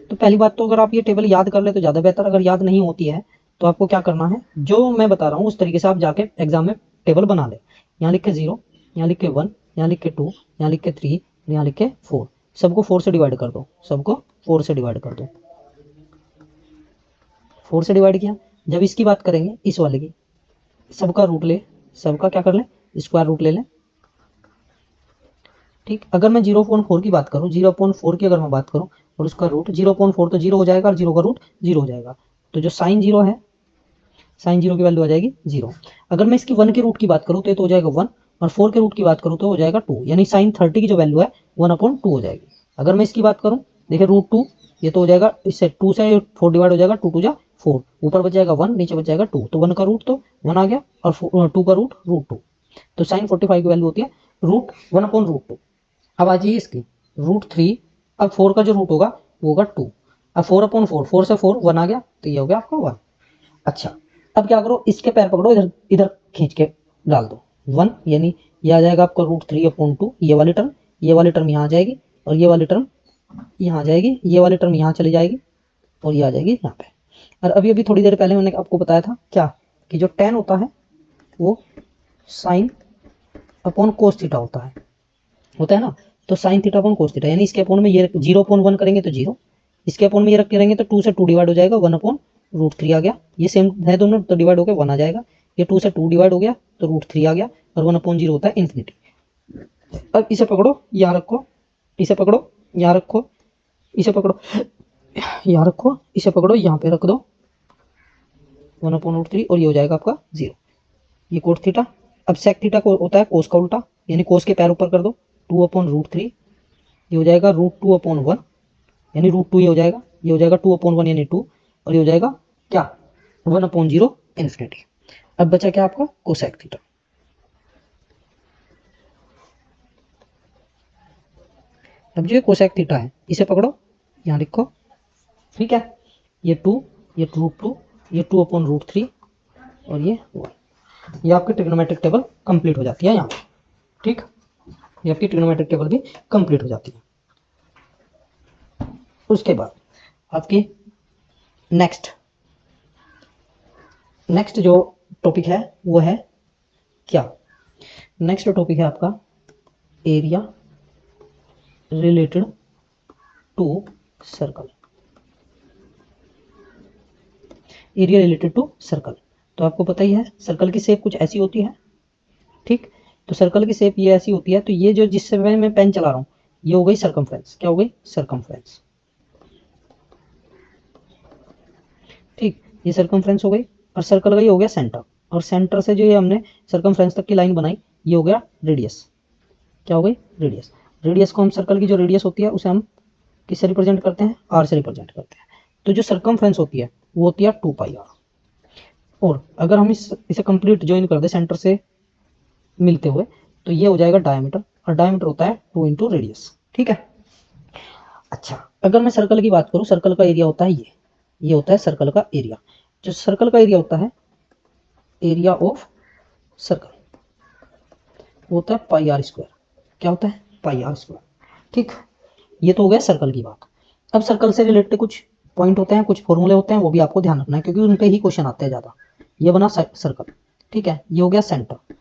तो पहली बात तो अगर आप ये टेबल याद कर ले तो ज़्यादा बेहतर। अगर याद नहीं होती है तो आपको क्या करना है, जो मैं बता रहा हूँ उस तरीके से आप जाके एग्जाम में टेबल बना ले। यहाँ लिख के 0, यहाँ लिख के 1, यहाँ लिख के 2, यहाँ लिख के 3, यहाँ लिख के 4। सबको 4 से डिवाइड कर दो, सबको 4 से डिवाइड कर दो। 4 से डिवाइड किया। जब इसकी बात करेंगे इस वाले की, सबका रूट ले, सबका क्या कर ले, स्क्वायर रूट ले लें। ठीक, अगर मैं 0.4 की बात करूँ, 0.4 की अगर मैं बात करूँ और उसका रूट 0.4 तो 0 हो जाएगा और 0 का रूट 0 हो जाएगा। तो जो साइन 0 है, साइन 0 की वैल्यू आ जाएगी 0। अगर मैं इसकी 1 के रूट की बात करूँ तो ये तो हो जाएगा 1, और 4 के रूट की बात करूँ तो हो जाएगा 2, यानी साइन 30 की जो वैल्यू है 1/2 हो जाएगी। अगर मैं इसकी बात करूँ, देखिए √2, ये तो हो जाएगा, इससे 2 से 4 डिवाइड हो जाएगा, 2 2 जा 4, ऊपर बच जाएगा 1, नीचे बच जाएगा 2, तो 1 का रूट तो 1 आ गया और 2 का रूट √2। तो साइन 45 की वैल्यू होती है √1/√2। अब आ जाइए इसकी √3। अब 4 का जो रूट होगा वो होगा 2। अब 4/4, 4 से 4 1 आ गया, तो ये हो गया आपका 1। अच्छा, अब क्या करो, इसके पैर पकड़ो, इधर इधर खींच के डाल दो 1, यानी ये आ जाएगा आपका √3/2। ये वाली टर्म यहाँ आ जाएगी और ये वाली टर्म यहाँ आ जाएगी, ये वाली टर्म यहाँ चली जाएगी और ये आ जाएगी यहाँ पे। और अभी अभी थोड़ी देर पहले मैंने आपको बताया था क्या, कि जो tan होता है वो साइन अपॉन कोस थीटा होता है ना। तो sine theta upon cos theta, यानी इसके अपॉन में ये 0/1 करेंगे तो 0, इसके अपॉन में ये रख के रहेंगे तो 2 से 2 डिवाइड हो जाएगा, 1/√3 आ गया। ये सेम है दोनों, तो डिवाइड होकर 1 आ जाएगा। ये 2 से 2 डिवाइड हो गया तो √3 आ गया, और 1/0 होता है इन्फिनिटी। अब इसे पकड़ो, यहाँ रखो, इसे पकड़ो, यहाँ रखो, इसे पकड़ो, यहाँ रखो, इसे पकड़ो, यहाँ पे रख दो 1/√3, और ये हो जाएगा आपका 0। ये कोट थीटा। अब सेक थीटा को होता है कोस का उल्टा, यानी कोस के पैर ऊपर कर दो, 2/√3, ये हो जाएगा √2/1, यानी √2 ये हो जाएगा, ये हो जाएगा 2/1 यानी 2, और ये हो जाएगा क्या, 1/0 इन्फिनिटी। अब बचा क्या आपका, कोसेक थीटा। अब जो कोसेक थीटा है इसे पकड़ो, यहाँ लिखो, ठीक है, ये 2, ये √2, ये 2/√3 और ये 1। ये आपकी ट्रिग्नोमेट्रिक टेबल कंप्लीट हो जाती है यहाँ। ठीक, ये आपकी ट्रिग्नोमेट्रिक टेबल भी कंप्लीट हो जाती है। उसके बाद आपकी नेक्स्ट जो टॉपिक है वो है क्या, नेक्स्ट टॉपिक है आपका area related to circle, area related to circle. तो आपको पता ही है सर्कल की शेप कुछ ऐसी होती है, ठीक। तो सर्कल की शेप ये ऐसी होती है, तो ये जो जिस समय मैं पेन चला रहा हूँ ये हो गई सर्कमफ्रेंस, क्या हो गई सर्कमफ्रेंस, ठीक। ये सर्कमफ्रेंस हो गई, और सर्कल का ये हो गया सेंटर, और सेंटर से जो ये हमने सर्कमफ्रेंस तक की लाइन बनाई ये हो गया रेडियस, क्या हो गई रेडियस। रेडियस को हम सर्कल की जो रेडियस होती है उसे हम किससे रिप्रेजेंट करते हैं, आर से रिप्रेजेंट करते हैं। तो जो सर्कमफ्रेंस होती है वो होती है 2πr। और अगर हम इसे कंप्लीट ज्वाइन कर दे सेंटर से मिलते हुए तो ये हो जाएगा डायमीटर, और डायमीटर होता है 2 इंटू रेडियस, ठीक है। अच्छा, अगर मैं सर्कल की बात करूं, सर्कल का एरिया होता है ये होता है सर्कल का एरिया। जो सर्कल का एरिया होता है, एरिया ऑफ सर्कल, वो होता है पाई आर स्क्वायर, क्या होता है पाई आर स्क्वायर, ठीक। ये तो हो गया सर्कल की बात। अब सर्कल से रिलेटेड कुछ पॉइंट होते हैं, कुछ फॉर्मूले होते हैं, वो भी आपको ध्यान रखना है क्योंकि उन पे ही क्वेश्चन आते हैं ज़्यादा। ये बना सर्कल, ठीक है, ये हो गया सेंटर।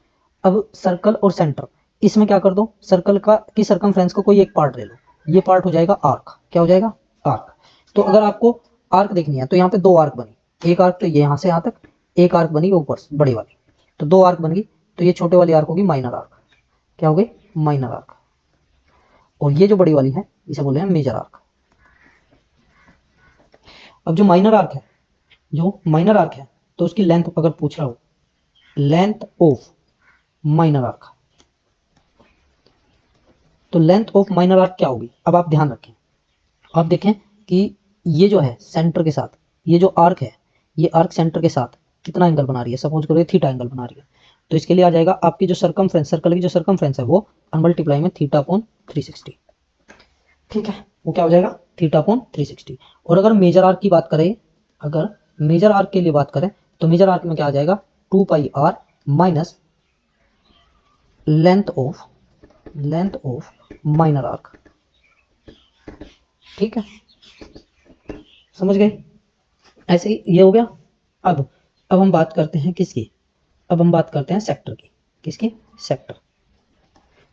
अब सर्कल और सेंटर, इसमें क्या कर दो, सर्कल का की सर्कमफ्रेंस को कोई एक पार्ट ले लो, ये पार्ट हो जाएगा आर्क, क्या हो जाएगा आर्क। तो अगर आपको आर्क देखनी है तो यहाँ पे दो आर्क बनी, एक आर्क तो ये यहाँ से यहाँ तक, एक आर्क बनी ऊपर बड़ी वाली, तो दो आर्क बन गई। तो ये छोटे वाली आर्क होगी माइनर आर्क, क्या हो गई माइनर आर्क। और ये जो बड़ी वाली है इसे बोले हैं मेजर आर्क। अब जो माइनर आर्क है, जो माइनर आर्क है तो उसकी लेंथ अगर पूछ रहा हो, लेंथ ऑफ माइनर आर्क, तो लेंथ ऑफ माइनर आर्क क्या होगी। अब आप ध्यान रखें, आप देखें कि ये जो है सेंटर के साथ, ये जो आर्क है, ये आर्क सेंटर के साथ कितना एंगल बना रही है, सपोज करो ये थीटा एंगल बना रही है। तो इसके लिए आ जाएगा आपकी जो सर्कमफ्रेंस, सर्कल की जो सर्कमफ्रेंस है वो मल्टीप्लाई में थीटा अपॉन 360, ठीक है, वो क्या हो जाएगा थीटा अपॉन 360। और अगर मेजर आर्क की बात करें, अगर मेजर आर्क के लिए बात करें तो मेजर आर्क में क्या आ जाएगा 2πr minus length of minor arc, ठीक है, समझ गए। ऐसे ही ये हो गया। अब हम बात करते हैं किसकी, अब हम बात करते हैं सेक्टर की, किसकी सेक्टर।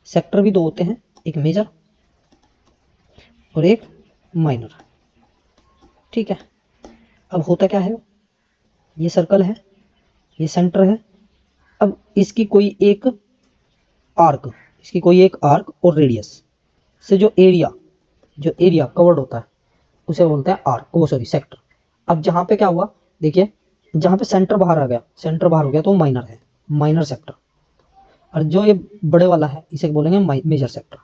सेक्टर भी दो होते हैं, एक मेजर और एक माइनर, ठीक है। अब होता क्या है, ये सर्कल है, ये सेंटर है। अब इसकी कोई एक आर्क, इसकी कोई एक आर्क और रेडियस से जो एरिया कवर्ड होता है उसे बोलते हैं आर्क, वो सॉरी सेक्टर। अब जहां पे क्या हुआ, देखिए जहां पे सेंटर बाहर आ गया, सेंटर बाहर हो गया तो माइनर है, माइनर सेक्टर। और जो ये बड़े वाला है इसे बोलेंगे मेजर सेक्टर।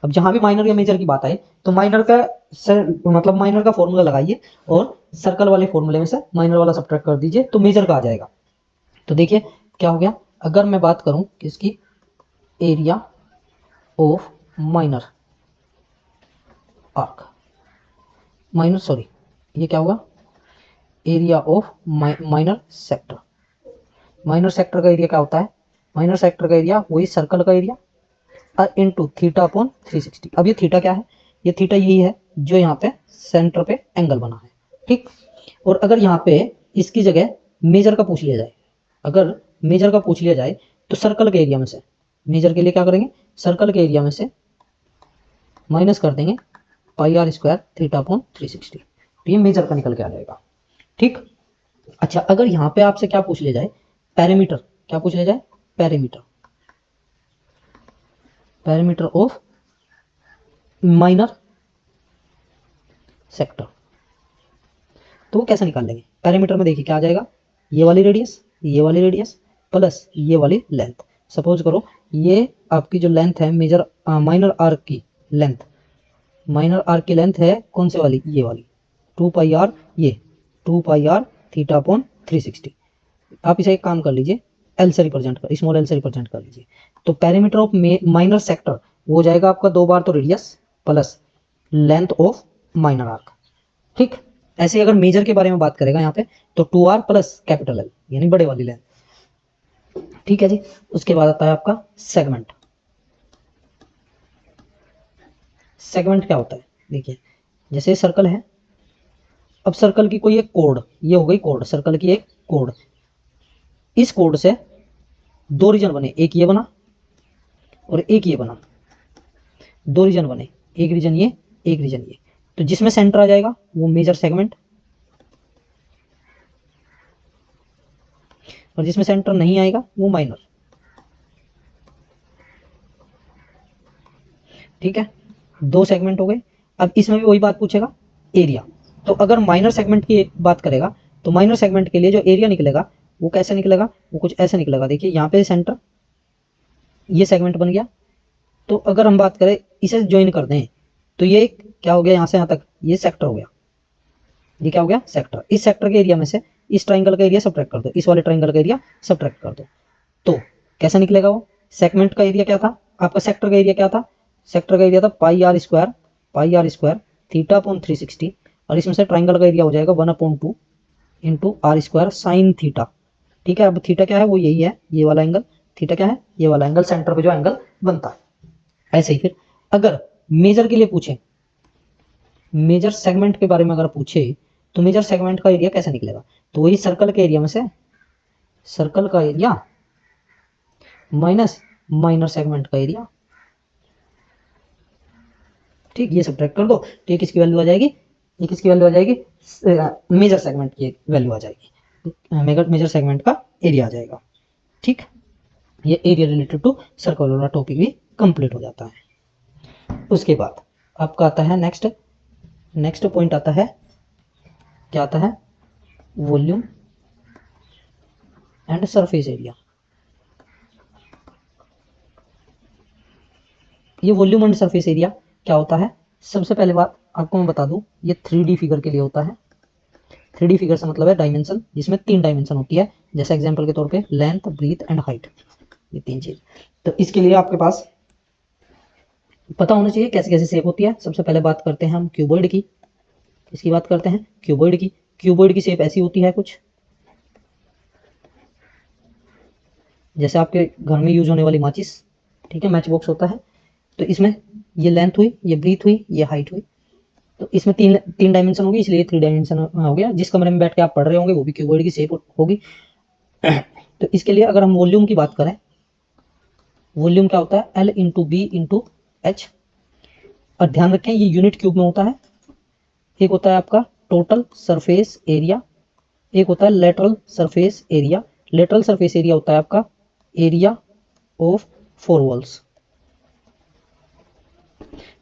अब जहां भी माइनर या मेजर की बात आए तो माइनर का मतलब माइनर का फॉर्मूला लगाइए और सर्कल वाले फॉर्मूले में से माइनर वाला सब्ट्रैक्ट कर दीजिए तो मेजर का आ जाएगा। तो देखिए क्या हो गया, अगर मैं बात करूं किसकी, area of minor arc, minor sorry ये क्या होगा, area of minor sector. Minor sector का एरिया क्या होता है, माइनर सेक्टर का एरिया वही सर्कल का एरिया इनटू थीटा अपॉन 360। अब ये थीटा क्या है, ये थीटा यही है जो यहाँ पे सेंटर पे एंगल बना है, ठीक। और अगर यहाँ पे इसकी जगह मेजर का पूछ लिया जाए, अगर मेजर का पूछ लिया जाए तो सर्कल के एरिया में से, मेजर के लिए क्या करेंगे, सर्कल के एरिया में से माइनस कर देंगे पाई आर स्क्वायर थीटा अपॉन 360, तो ये मेजर का निकल के आ जाएगा, ठीक। अच्छा, अगर यहाँ पे आपसे क्या पूछ लिया जाए, पैरामीटर, क्या पूछ लिया जाए, parameter, parameter of minor sector, तो वो कैसे निकाल लेंगे। पैरामीटर में देखिए क्या आ जाएगा, ये वाली रेडियस प्लस ये वाली लेंथ। सपोज करो ये आपकी जो लेंथ है मेजर माइनर आर्क की लेंथ, माइनर आर्क की लेंथ है कौन से वाली, ये वाली 2πr, ये 2πr थीटा अपॉन 360। आप इसे एक काम कर लीजिए, एल से रिप्रेजेंट कर, स्मॉल एल से रिप्रेजेंट कर लीजिए। तो पैरामीटर ऑफ माइनर सेक्टर वो हो जाएगा आपका दो बार तो radius plus length of minor arc, ठीक। ऐसे अगर मेजर के बारे में बात करेगा यहाँ पे तो 2r प्लस कैपिटल एल यानी बड़े वाली लेंथ, ठीक है जी। उसके बाद आता है आपका सेगमेंट। सेगमेंट क्या होता है, देखिए जैसे सर्कल है, अब सर्कल की कोई एक कोड, ये हो गई कोड, सर्कल की एक कोड, इस कोड से दो रीजन बने, एक ये बना और एक ये बना, दो रीजन बने, एक रीजन ये, एक रीजन ये। तो जिसमें सेंटर आ जाएगा वो मेजर सेगमेंट, और जिसमें सेंटर नहीं आएगा वो माइनर। ठीक है, दो सेगमेंट हो गए। अब इसमें भी वही बात पूछेगा, एरिया। तो अगर माइनर सेगमेंट की बात करेगा तो माइनर सेगमेंट के लिए जो एरिया निकलेगा वो कैसे निकलेगा, वो कुछ ऐसे निकलेगा। देखिए यहाँ पे सेंटर, ये सेगमेंट बन गया। तो अगर हम बात करें इसे ज्वाइन कर दें तो ये क्या हो गया, यहाँ से यहाँ तक ये सेक्टर हो गया। ये क्या हो गया, सेक्टर। इस सेक्टर के एरिया में से इस ट्राइंगल का एरिया सब्ट्रैक्ट कर दो, इस वाले ट्राइंगल का एरिया सब्ट्रैक्ट कर दो। तो कैसा निकलेगा वो, सेगमेंट का एरिया क्या था आपका, सेक्टर का एरिया क्या था, सेक्टर का एरिया था पाई आर स्क्वायर थीटा अपॉन 360, और इसमें से ट्राइंगल का एरिया हो जाएगा 1/2 into R square sine theta. ठीक है, अब थीटा क्या है, वो यही है, ये वाला एंगल। थीटा क्या है, ये वाला एंगल, सेंटर पे जो एंगल बनता है। ऐसे ही फिर अगर मेजर के लिए पूछे, मेजर सेगमेंट के बारे में अगर पूछे तो मेजर सेगमेंट का एरिया कैसे निकलेगा, तो वही सर्कल के एरिया में से सर्कल का एरिया माइनस माइनर सेगमेंट का एरिया। ठीक, ये सब्ट्रैक्ट कर दो तो ये किसकी वैल्यू आ जाएगी, ये किसकी वैल्यू आ जाएगी, मेजर सेगमेंट की वैल्यू आ जाएगी, मेजर सेगमेंट का एरिया आ जाएगा। ठीक, ये एरिया रिलेटेड टू सर्कल वाला टॉपिक भी कंप्लीट हो जाता है। उसके बाद आपका आता है नेक्स्ट पॉइंट आता है, क्या आता है, वॉल्यूम एंड सरफेस एरिया। ये वॉल्यूम एंड सरफेस एरिया क्या होता है, सबसे पहले बात आपको मैं बता दूं, ये 3D फिगर के लिए होता है। 3D फिगर से मतलब है डायमेंशन, जिसमें 3 डायमेंशन होती है, जैसे एग्जांपल के तौर पे लेंथ, ब्रीथ एंड हाइट, ये 3 चीज। तो इसके लिए आपके पास पता होना चाहिए कैसे कैसे शेप होती है। सबसे पहले बात करते हैं हम क्यूबॉइड की, इसकी बात करते हैं क्यूबॉइड की। क्यूबॉइड की शेप ऐसी होती है कुछ, जैसे आपके घर में यूज होने वाली माचिस, ठीक है, मैच बॉक्स होता है। तो इसमें ये लेंथ हुई, ये ब्रीथ हुई, ये हाइट हुई। तो इसमें तीन डायमेंशन होगी, इसलिए 3 डायमेंशन हो गया। जिस कमरे में बैठ के आप पढ़ रहे होंगे वो भी क्यूबॉइड की शेप होगी। तो इसके लिए अगर हम वॉल्यूम की बात करें, वॉल्यूम क्या होता है, L into B into H. और ध्यान रखें ये यूनिट क्यूब में होता है। एक होता है आपका टोटल सरफेस एरिया, एक होता है lateral surface area. Lateral surface area होता है आपका एरिया ऑफ 4 वॉल्स।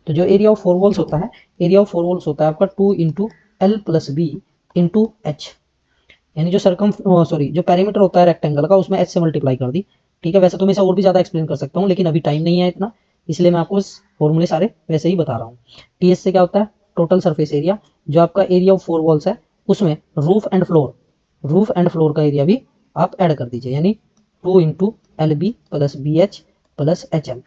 तो जो एरिया ऑफ 4 वॉल्स होता है, एरिया ऑफ 4 वॉल्स होता है आपका 2 into L plus B into H. यानी जो जो पेरीमीटर होता है रेक्टेंगल का, उसमें एच से मल्टीप्लाई कर दी। ठीक है, वैसे तो मैं इसे और भी ज्यादा एक्सप्लेन कर सकता हूँ, लेकिन अभी टाइम नहीं है इतना, इसलिए मैं आपको फॉर्मूले सारे वैसे ही बता रहा हूँ। टीएस से क्या होता है, टोटल सरफेस एरिया। जो आपका एरिया ऑफ 4 वॉल्स है उसमें रूफ एंड फ्लोर का एरिया भी आप ऐड कर दीजिए, यानी 2 into L B plus B H plus H L.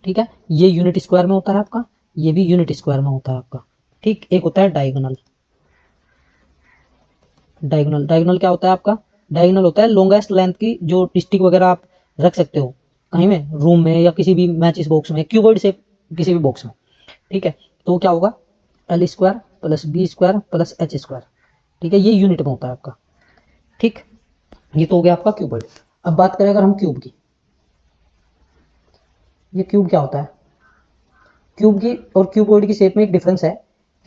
ठीक है, ये यूनिट स्क्वायर में होता है आपका, ये भी यूनिट स्क्वायर में होता है आपका। ठीक, एक होता है डायगोनल। डायगोनल क्या होता है आपका, डायगोनल होता है लॉन्गेस्ट लेंथ की, जो स्टिक वगैरह आप रख सकते हो कहीं में, रूम में या किसी भी मैचिस बॉक्स में, क्यूबॉइड से किसी भी बॉक्स में। ठीक है, तो क्या होगा, L square plus B square plus H square. ठीक है, ये यूनिट में होता है आपका। ठीक, ये तो हो गया आपका क्यूबॉइड। अब बात करें अगर हम क्यूब की, ये क्यूब क्या होता है, क्यूब की और क्यूबॉइड की शेप में एक डिफरेंस है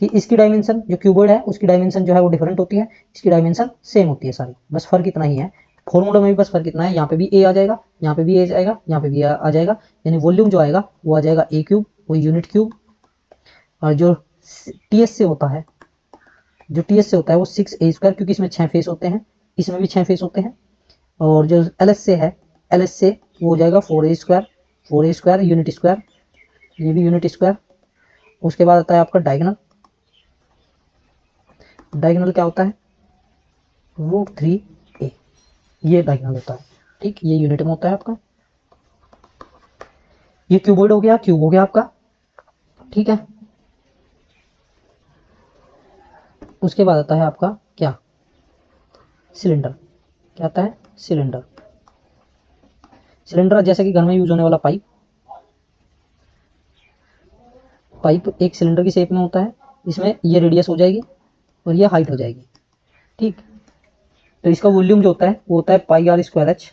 कि इसकी डायमेंशन, जो क्यूबॉइड है उसकी डायमेंशन जो है वो डिफरेंट होती है, इसकी डायमेंशन सेम होती है सारी, बस फर्क इतना ही है। फॉर्मूला में भी बस फर्क इतना है, यहाँ पे भी ए आ जाएगा, यहाँ पे भी ए जाएगा, यहाँ पे भी आ जाएगा, यानी वॉल्यूम जो आएगा वो आ जाएगा ए क्यूब, वो यूनिट क्यूब। और जो टीएस से होता है, जो टीएस से होता है वो 6a², क्योंकि इसमें 6 फेस होते हैं, इसमें भी 6 फेस होते हैं। और जो एलएस से है, एलएस से वो हो जाएगा 4a² यूनिट स्क्वायर, ये भी यूनिट स्क्वायर। उसके बाद आता है आपका डायगोनल। डायगोनल क्या होता है, √3a, ये डायगोनल होता है। ठीक, ये यूनिट में होता है आपका। ये क्यूबॉइड हो गया, क्यूब हो गया आपका। ठीक है, उसके बाद आता है आपका क्या, सिलेंडर। क्या आता है, सिलेंडर। सिलेंडर जैसे कि घर में यूज होने वाला पाइप, पाइप एक सिलेंडर की शेप में होता है, इसमें ये रेडियस हो जाएगी और ये हाइट हो जाएगी। ठीक, तो इसका वॉल्यूम जो होता है वो होता है पाई आर स्क्वायर एच।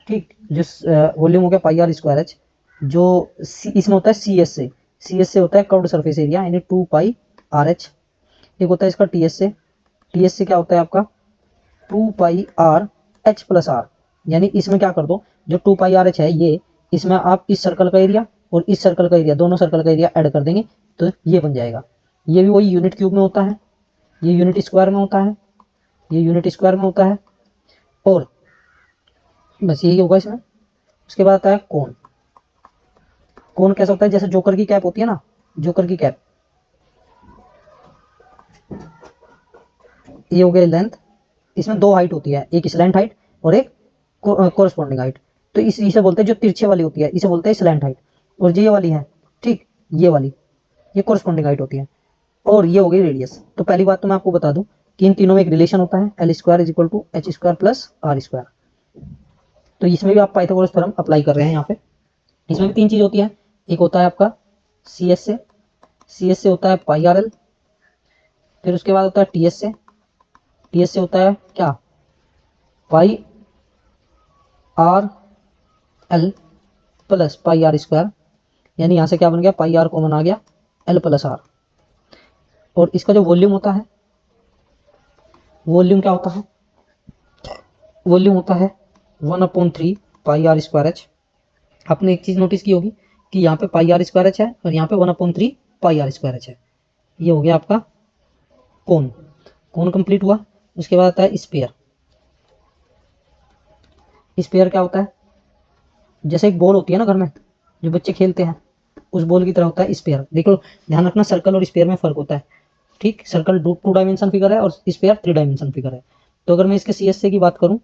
ठीक, जो वॉल्यूम हो गया पाई आर स्क्वायर एच, जो इसमें होता है सी एस से, सी एस से होता है कर्व्ड सरफेस एरिया यानी 2πr(h). एक होता है इसका टी एस से, टी एस से क्या होता है आपका 2πr(h+r), यानी इसमें क्या कर दो, जो 2πr(h) है ये, इसमें आप इस सर्कल का एरिया और इस सर्कल का एरिया, दोनों सर्कल का एरिया ऐड कर देंगे तो ये बन जाएगा। ये भी वही यूनिट क्यूब में होता है, ये यूनिट स्क्वायर में होता है, ये यूनिट स्क्वायर में होता है, और बस यही होगा इसमें। उसके बाद आता है कोन। कोन कैसा होता है, जैसे जोकर की कैप होती है ना, जोकर की कैप, ये हो गया लेंथ। इसमें दो हाइट होती है, एक स्लैंट हाइट और एक कोरस्पॉन्डिंग हाइट। तो इसे बोलते हैं, जो तिरछे वाली होती है इसे बोलते हैं स्लैंट हाइट, और जो ये वाली है, ठीक, ये वाली, ये कोरस्पॉन्डिंग हाइट होती है, और ये हो गई रेडियस। तो पहली बात तो मैं आपको बता दूं कि इन तीनों में एक रिलेशन होता है, L² = H² + R²। तो इसमें भी आप पाइथागोरस थ्योरम अप्लाई कर रहे हैं यहाँ पे। इसमें भी तीन चीज होती है, एक होता है आपका सी एस से, सी एस से होता है πrl, फिर उसके बाद होता है टी एस से, टी एस से होता है क्या πrl + πr², यानी यहाँ से क्या बन गया, πr कॉमन आ गया, L+r। और इसका जो वॉल्यूम होता है, वॉल्यूम क्या होता है, वॉल्यूम होता है 1/3 πr²h। आपने एक चीज नोटिस की होगी कि यहाँ पे πr²h है और यहाँ पे 1/3 πr²h है। ये हो गया आपका कोन, कोन कंप्लीट हुआ। उसके बाद आता है स्फीयर। स्फीयर क्या होता है, जैसे एक बॉल होती है ना घर में जो बच्चे खेलते हैं, उस बॉल की तरह होता है स्फीयर। देखो ध्यान रखना, सर्कल और स्फीयर में फर्क होता है, ठीक। सर्कल 2 डायमेंशन फिगर है और स्फीयर 3 डायमेंशन फिगर है। तो अगर मैं इसके सी एस से की बात करूं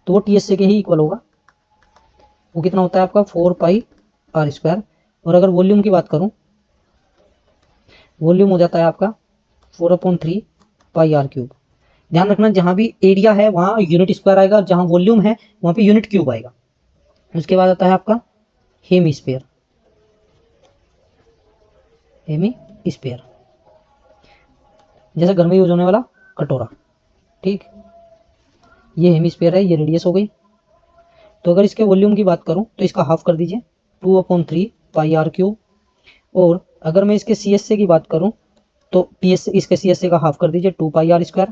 तो वो टी एस से के ही इक्वल होगा। वो कितना होता है आपका 4πr²। और अगर वॉल्यूम की बात करूं, वॉल्यूम हो जाता है आपका 4/3 πr³। ध्यान रखना, जहां भी एरिया है वहां यूनिट स्क्वायर आएगा, और जहां वॉल्यूम है वहां पे यूनिट क्यूब आएगा। उसके बाद आता है आपका हेमीस्फीयर। हेमीस्फीयर जैसे घर में यूज होने वाला कटोरा, ठीक। ये हेमीस्फीयर है, ये रेडियस हो गई। तो अगर इसके वॉल्यूम की बात करूं तो इसका हाफ कर दीजिए 2/3 πr³। और अगर मैं इसके सी एस से की बात करूं तो टी एस, इसके सी एस से का हाफ कर दीजिए 2πr²।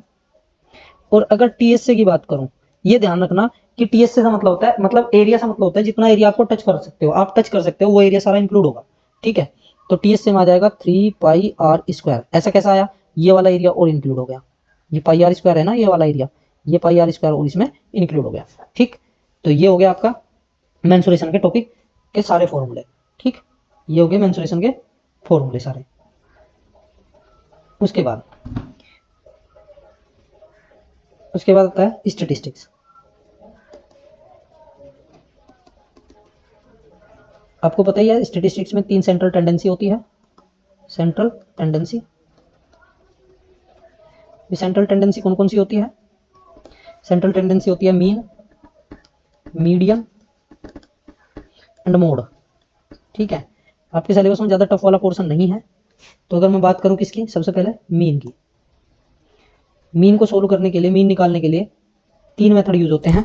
और अगर टी एस से की बात करूं, ये ध्यान रखना कि टी एस से का मतलब होता है, मतलब एरिया से मतलब होता है जितना एरिया आपको टच कर सकते हो, आप टच कर सकते हो वो एरिया सारा इंक्लूड होगा, ठीक है। तो टी एस से में आ जाएगा 3πr²। ऐसा कैसा आया, ये वाला एरिया और इंक्लूड हो गया, ये πr² है ना, ये वाला एरिया, ये πr² और इसमें इंक्लूड हो गया, ठीक। तो ये हो गया आपका मेंसुरेशन के टॉपिक के सारे फॉर्मूले, ठीक। ये हो गए मेंसुरेशन के फॉर्मूले सारे। उसके बाद आता है स्टैटिस्टिक्स। आपको पता ही है स्टैटिस्टिक्स में 3 सेंट्रल टेंडेंसी होती है। सेंट्रल टेंडेंसी, सेंट्रल टेंडेंसी कौन कौन सी होती है, सेंट्रल टेंडेंसी होती है मीन, मीडियन एंड मोड, ठीक है। आपके सिलेबस में ज़्यादा टफ वाला पोर्शन नहीं है। तो अगर मैं बात करूं किसकी, सबसे पहले मीन की। मीन को सोल्व करने के लिए, मीन निकालने के लिए 3 मेथड यूज होते हैं।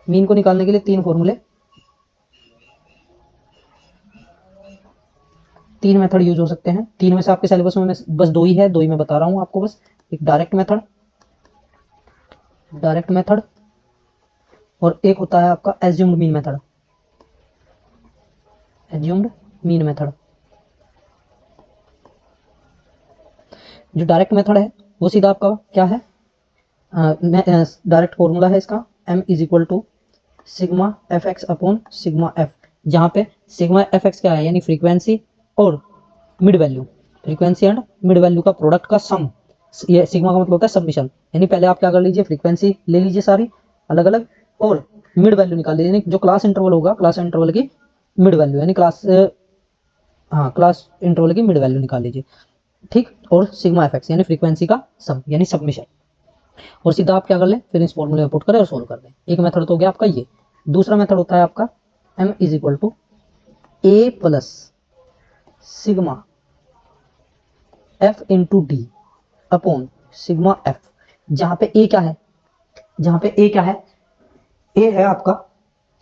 मीन को निकालने के लिए 3 फॉर्मूले, 3 मेथड यूज हो सकते हैं। 3 में से आपके सिलेबस में बस 2 ही है, 2 ही मैं बता रहा हूं आपको बस। एक डायरेक्ट मेथड और एक होता है आपका assumed mean method. Assumed mean method, जो डायरेक्ट मेथड है वो सीधा आपका क्या है, डायरेक्ट फॉर्मूला है इसका m = सिग्मा fx/σf, जहां पे सिग्मा fx क्या है, यानी फ्रीक्वेंसी और mid value, frequency and mid value का प्रोडक्ट का सम। ये सिग्मा का मतलब होता है सबमिशन, यानी पहले आप क्या कर लीजिए, फ्रीक्वेंसी ले लीजिए सारी अलग अलग और मिड वैल्यू निकाल लीजिए, यानी जो क्लास इंटरवल होगा, क्लास इंटरवल की मिड वैल्यू, यानी क्लास इंटरवल की मिड वैल्यू निकाल लीजिए, ठीक। और सिग्मा fx यानी फ्रीक्वेंसी का सम, यानी सबमिशन। और सीधा आप क्या कर लें, फिर इस फॉर्मूले में पुट करें और सोल्व कर दें। एक मेथड तो हो गया आपका ये। दूसरा मेथड होता है आपका m = a + sigma f × d/σf, जहां पे a क्या है, a है आपका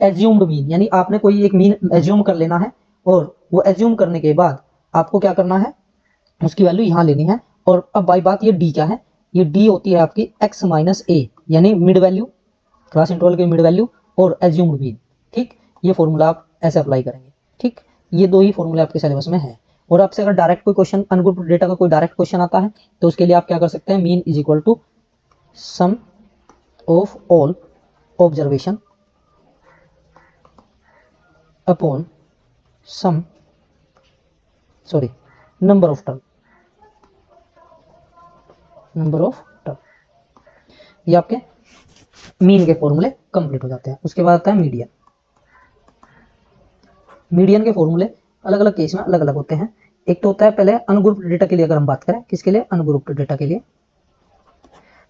एज्यूम्ड मीन, यानी आपने कोई एक मीन एज्यूम कर लेना है और वो एज्यूम करने के बाद आपको क्या करना है, उसकी वैल्यू यहाँ लेनी है। और अब बाई बात ये डी क्या है, ये डी होती है आपकी x माइनस ए, यानी मिड वैल्यू, क्लास इंटरवल की मिड वैल्यू और एज्यूम्ड मीन। ठीक, ये फॉर्मूला आप ऐसे अप्लाई करेंगे। ठीक, ये दो ही फॉर्मूले आपके सिलेबस में है। और आपसे अगर डायरेक्ट कोई क्वेश्चन अनग्रुप्ड डेटा का कोई डायरेक्ट क्वेश्चन आता है तो उसके लिए आप क्या कर सकते हैं, mean is equal to sum of all observation upon sum number of term, number of term. ये आपके मीन के फॉर्मूले कंप्लीट हो जाते हैं। उसके बाद आता है मीडियन। मीडियन के फॉर्मूले अलग अलग केस में अलग अलग होते हैं। एक तो होता है पहले अनग्रुप्ड डेटा के लिए, अगर हम बात करें किसके लिए, अनग्रुप्ड डेटा के लिए।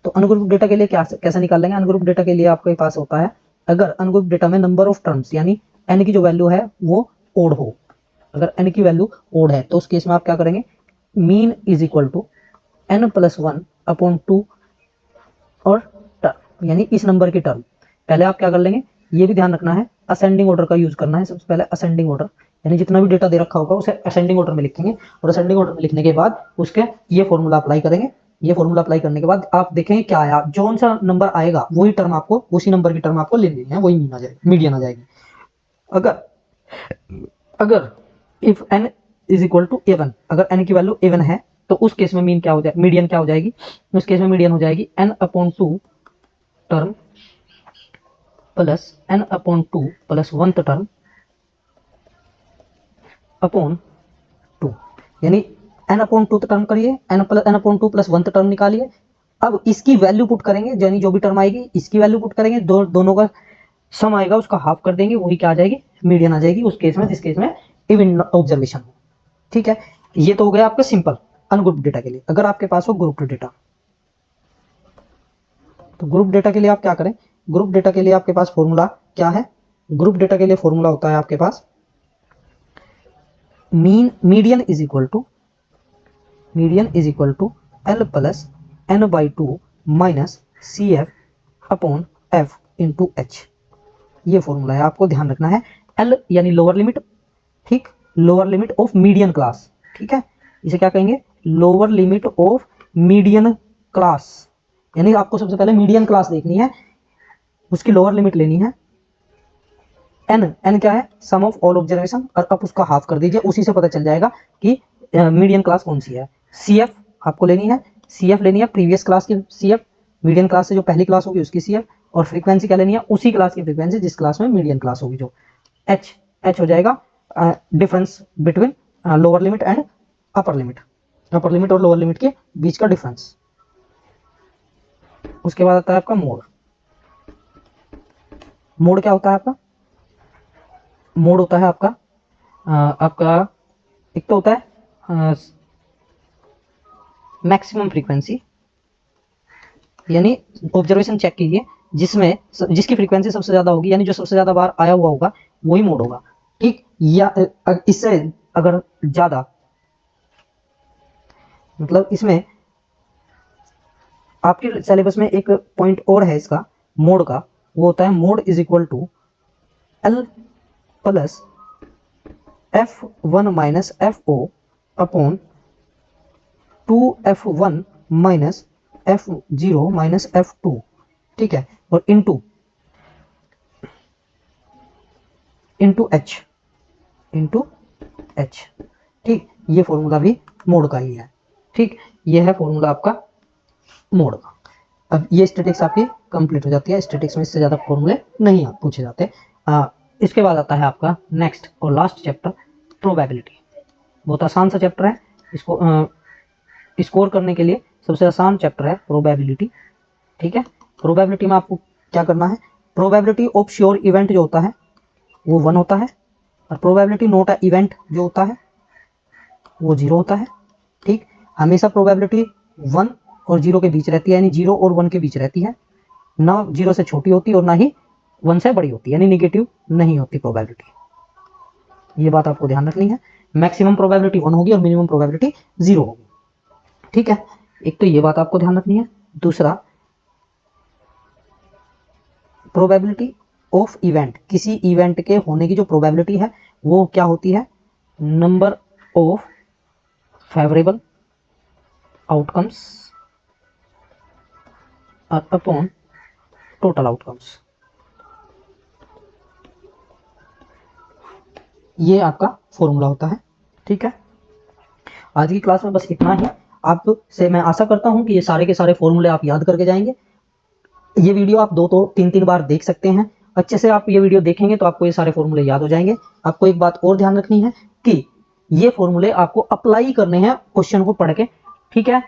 तो अनग्रुप्ड डेटा के लिए क्या कैसे निकाल लेंगे, अनग्रुप्ड डेटा के लिए आपके पास होता है, अगर अनग्रुप्ड डेटा में नंबर ऑफ टर्म्स यानी n की जो वैल्यू है वो ओड हो, अगर n की वैल्यू ओड है तो उस केस में आप क्या करेंगे, mean is equal to n plus 1 upon 2 और टर्म, यानी इस नंबर की टर्म। पहले आप क्या कर लेंगे, ये भी ध्यान रखना है असेंडिंग ऑर्डर का यूज करना है। सबसे पहले असेंडिंग ऑर्डर, यानी जितना भी डेटा दे रखा होगा उसे असेंडिंग ऑर्डर में लिखेंगे और असेंडिंग ऑर्डर में लिखने के बाद उसके ये फॉर्मूला अप्लाई करेंगे। ये फॉर्मूला अप्लाई करने के बाद आप देखेंगे क्या आया, जो सा नंबर आएगा वही टर्म आपको, उसी नंबर की टर्म आपको ले लेनी है, वही मीन आ जाएगी, मीडियन आ जाएगी। अगर if n is equal to a1, अगर n की वैल्यू a1 है तो उस केस में मीन क्या हो जाए, मीडियन क्या हो जाएगी, उस केस में मीडियन हो जाएगी n upon 2 term plus n upon 2 plus 1th term upon 2, यानी n अपॉन 2 टर्म करिए, n upon 2 plus 1th term निकालिए। अब इसकी वैल्यू पुट करेंगे, यानी जो भी टर्म आएगी इसकी वैल्यू पुट करेंगे, दोनों का सम आएगा उसका हाफ कर देंगे, वही क्या आ जाएगी, मीडियन आ जाएगी उस केस में जिस केस में इवन ऑब्जर्वेशन हो। ठीक है, ये तो हो गया आपका सिंपल अनग्रुप्ड डेटा के लिए। अगर आपके पास हो ग्रुप्ड डेटा, तो ग्रुप डेटा के लिए आप क्या करें, ग्रुप डेटा के लिए आपके पास फॉर्मूला क्या है, ग्रुप डेटा के लिए फॉर्मूला होता है आपके पास median is equal to L plus N by 2 minus C F upon F into H. ये फॉर्मूला है, आपको ध्यान रखना है। एल यानी लोअर लिमिट, ठीक, lower limit of median class. ठीक है, इसे क्या कहेंगे, lower limit of median class, यानी आपको सबसे पहले मीडियन क्लास देखनी है, उसकी लोअर लिमिट लेनी है। एन क्या है, सम ऑफ ऑल ऑब्जर्वेशन, और आप उसका हाफ कर दीजिए, उसी से पता चल जाएगा कि मीडियन क्लास कौन सी है। सी एफ आपको लेनी है, सी एफ लेनी है प्रीवियस क्लास की सी एफ, मीडियन क्लास से जो पहली क्लास होगी उसकी सी एफ, और फ्रीक्वेंसी क्या लेनी है, उसी क्लास की फ्रीक्वेंसी जिस क्लास में मीडियन क्लास होगी जो। एच हो जाएगा difference between lower limit and upper limit, upper limit और लोअर लिमिट के बीच का डिफरेंस। उसके बाद आता है आपका मोड। मोड क्या होता है आपका, मोड होता है आपका एक तो होता है मैक्सिमम फ्रीक्वेंसी, यानी ऑब्जर्वेशन चेक कीजिए जिसमें जिसकी फ्रीक्वेंसी सबसे ज्यादा होगी, यानी जो सबसे ज्यादा बार आया हुआ होगा वही मोड होगा। ठीक, या इससे अगर ज्यादा, मतलब इसमें आपके सिलेबस में एक पॉइंट और है इसका मोड का, वो होता है mode is equal to L plus F1 minus FO upon 2F1 minus F0 minus F2। ठीक है, और इंटू एच। ठीक, ये फॉर्मूला भी मोड का ही है। ठीक, ये है फॉर्मूला आपका मोड का। अब ये स्टैटिक्स आपकी कंप्लीट हो जाती है, स्टैटिक्स में इससे ज्यादा फॉर्मूले नहीं पूछे जाते। इसके बाद आता है आपका नेक्स्ट और लास्ट चैप्टर प्रोबेबिलिटी। बहुत आसान सा चैप्टर है, इसको स्कोर करने के लिए सबसे आसान चैप्टर है प्रोबेबिलिटी। ठीक है, प्रोबेबिलिटी में आपको क्या करना है, प्रोबेबिलिटी ऑफ श्योर इवेंट जो होता है वो 1 होता है, और प्रोबेबिलिटी नॉट अ इवेंट जो होता है वो 0 होता है। ठीक, हमेशा प्रोबेबिलिटी 1 और 0 के बीच रहती है, यानी 0 और 1 के बीच रहती है, ना 0 से छोटी होती और ना ही 1 से बड़ी होती, यानी निगेटिव नहीं होती प्रोबेबिलिटी। ये बात आपको ध्यान रखनी है। मैक्सिमम प्रोबेबिलिटी 1 होगी और मिनिमम प्रोबेबिलिटी 0 होगी। ठीक है, एक तो ये बात आपको ध्यान रखनी है। दूसरा, प्रोबेबिलिटी ऑफ इवेंट, किसी इवेंट के होने की जो प्रोबेबिलिटी है वो क्या होती है, number of favourable outcomes upon total outcomes. ये आपका फॉर्मूला होता है। ठीक है, आज की क्लास में बस इतना ही। आपसे मैं आशा करता हूं कि ये सारे के सारे फॉर्मूले आप याद करके जाएंगे। ये वीडियो आप 2-3 बार देख सकते हैं। अच्छे से आप ये वीडियो देखेंगे तो आपको ये सारे फॉर्मूले याद हो जाएंगे। आपको एक बात और ध्यान रखनी है कि ये फॉर्मूले आपको अप्लाई करने हैं क्वेश्चन को पढ़ के। ठीक है,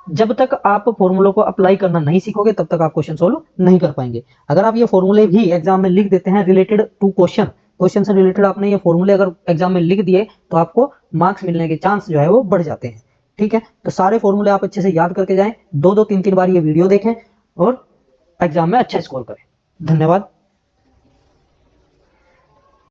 जब तक आप फॉर्मूलों को अप्लाई करना नहीं सीखोगे तब तक आप क्वेश्चन सोल्व नहीं कर पाएंगे। अगर आप ये फॉर्मूले भी एग्जाम में लिख देते हैं रिलेटेड टू क्वेश्चन से रिलेटेड आपने ये फॉर्मूले अगर एग्जाम में लिख दिए तो आपको मार्क्स मिलने के चांस जो है वो बढ़ जाते हैं। ठीक है, तो सारे फॉर्मूले आप अच्छे से याद करके जाएं, 2-3 बार ये वीडियो देखें और एग्जाम में अच्छा स्कोर करें। धन्यवाद।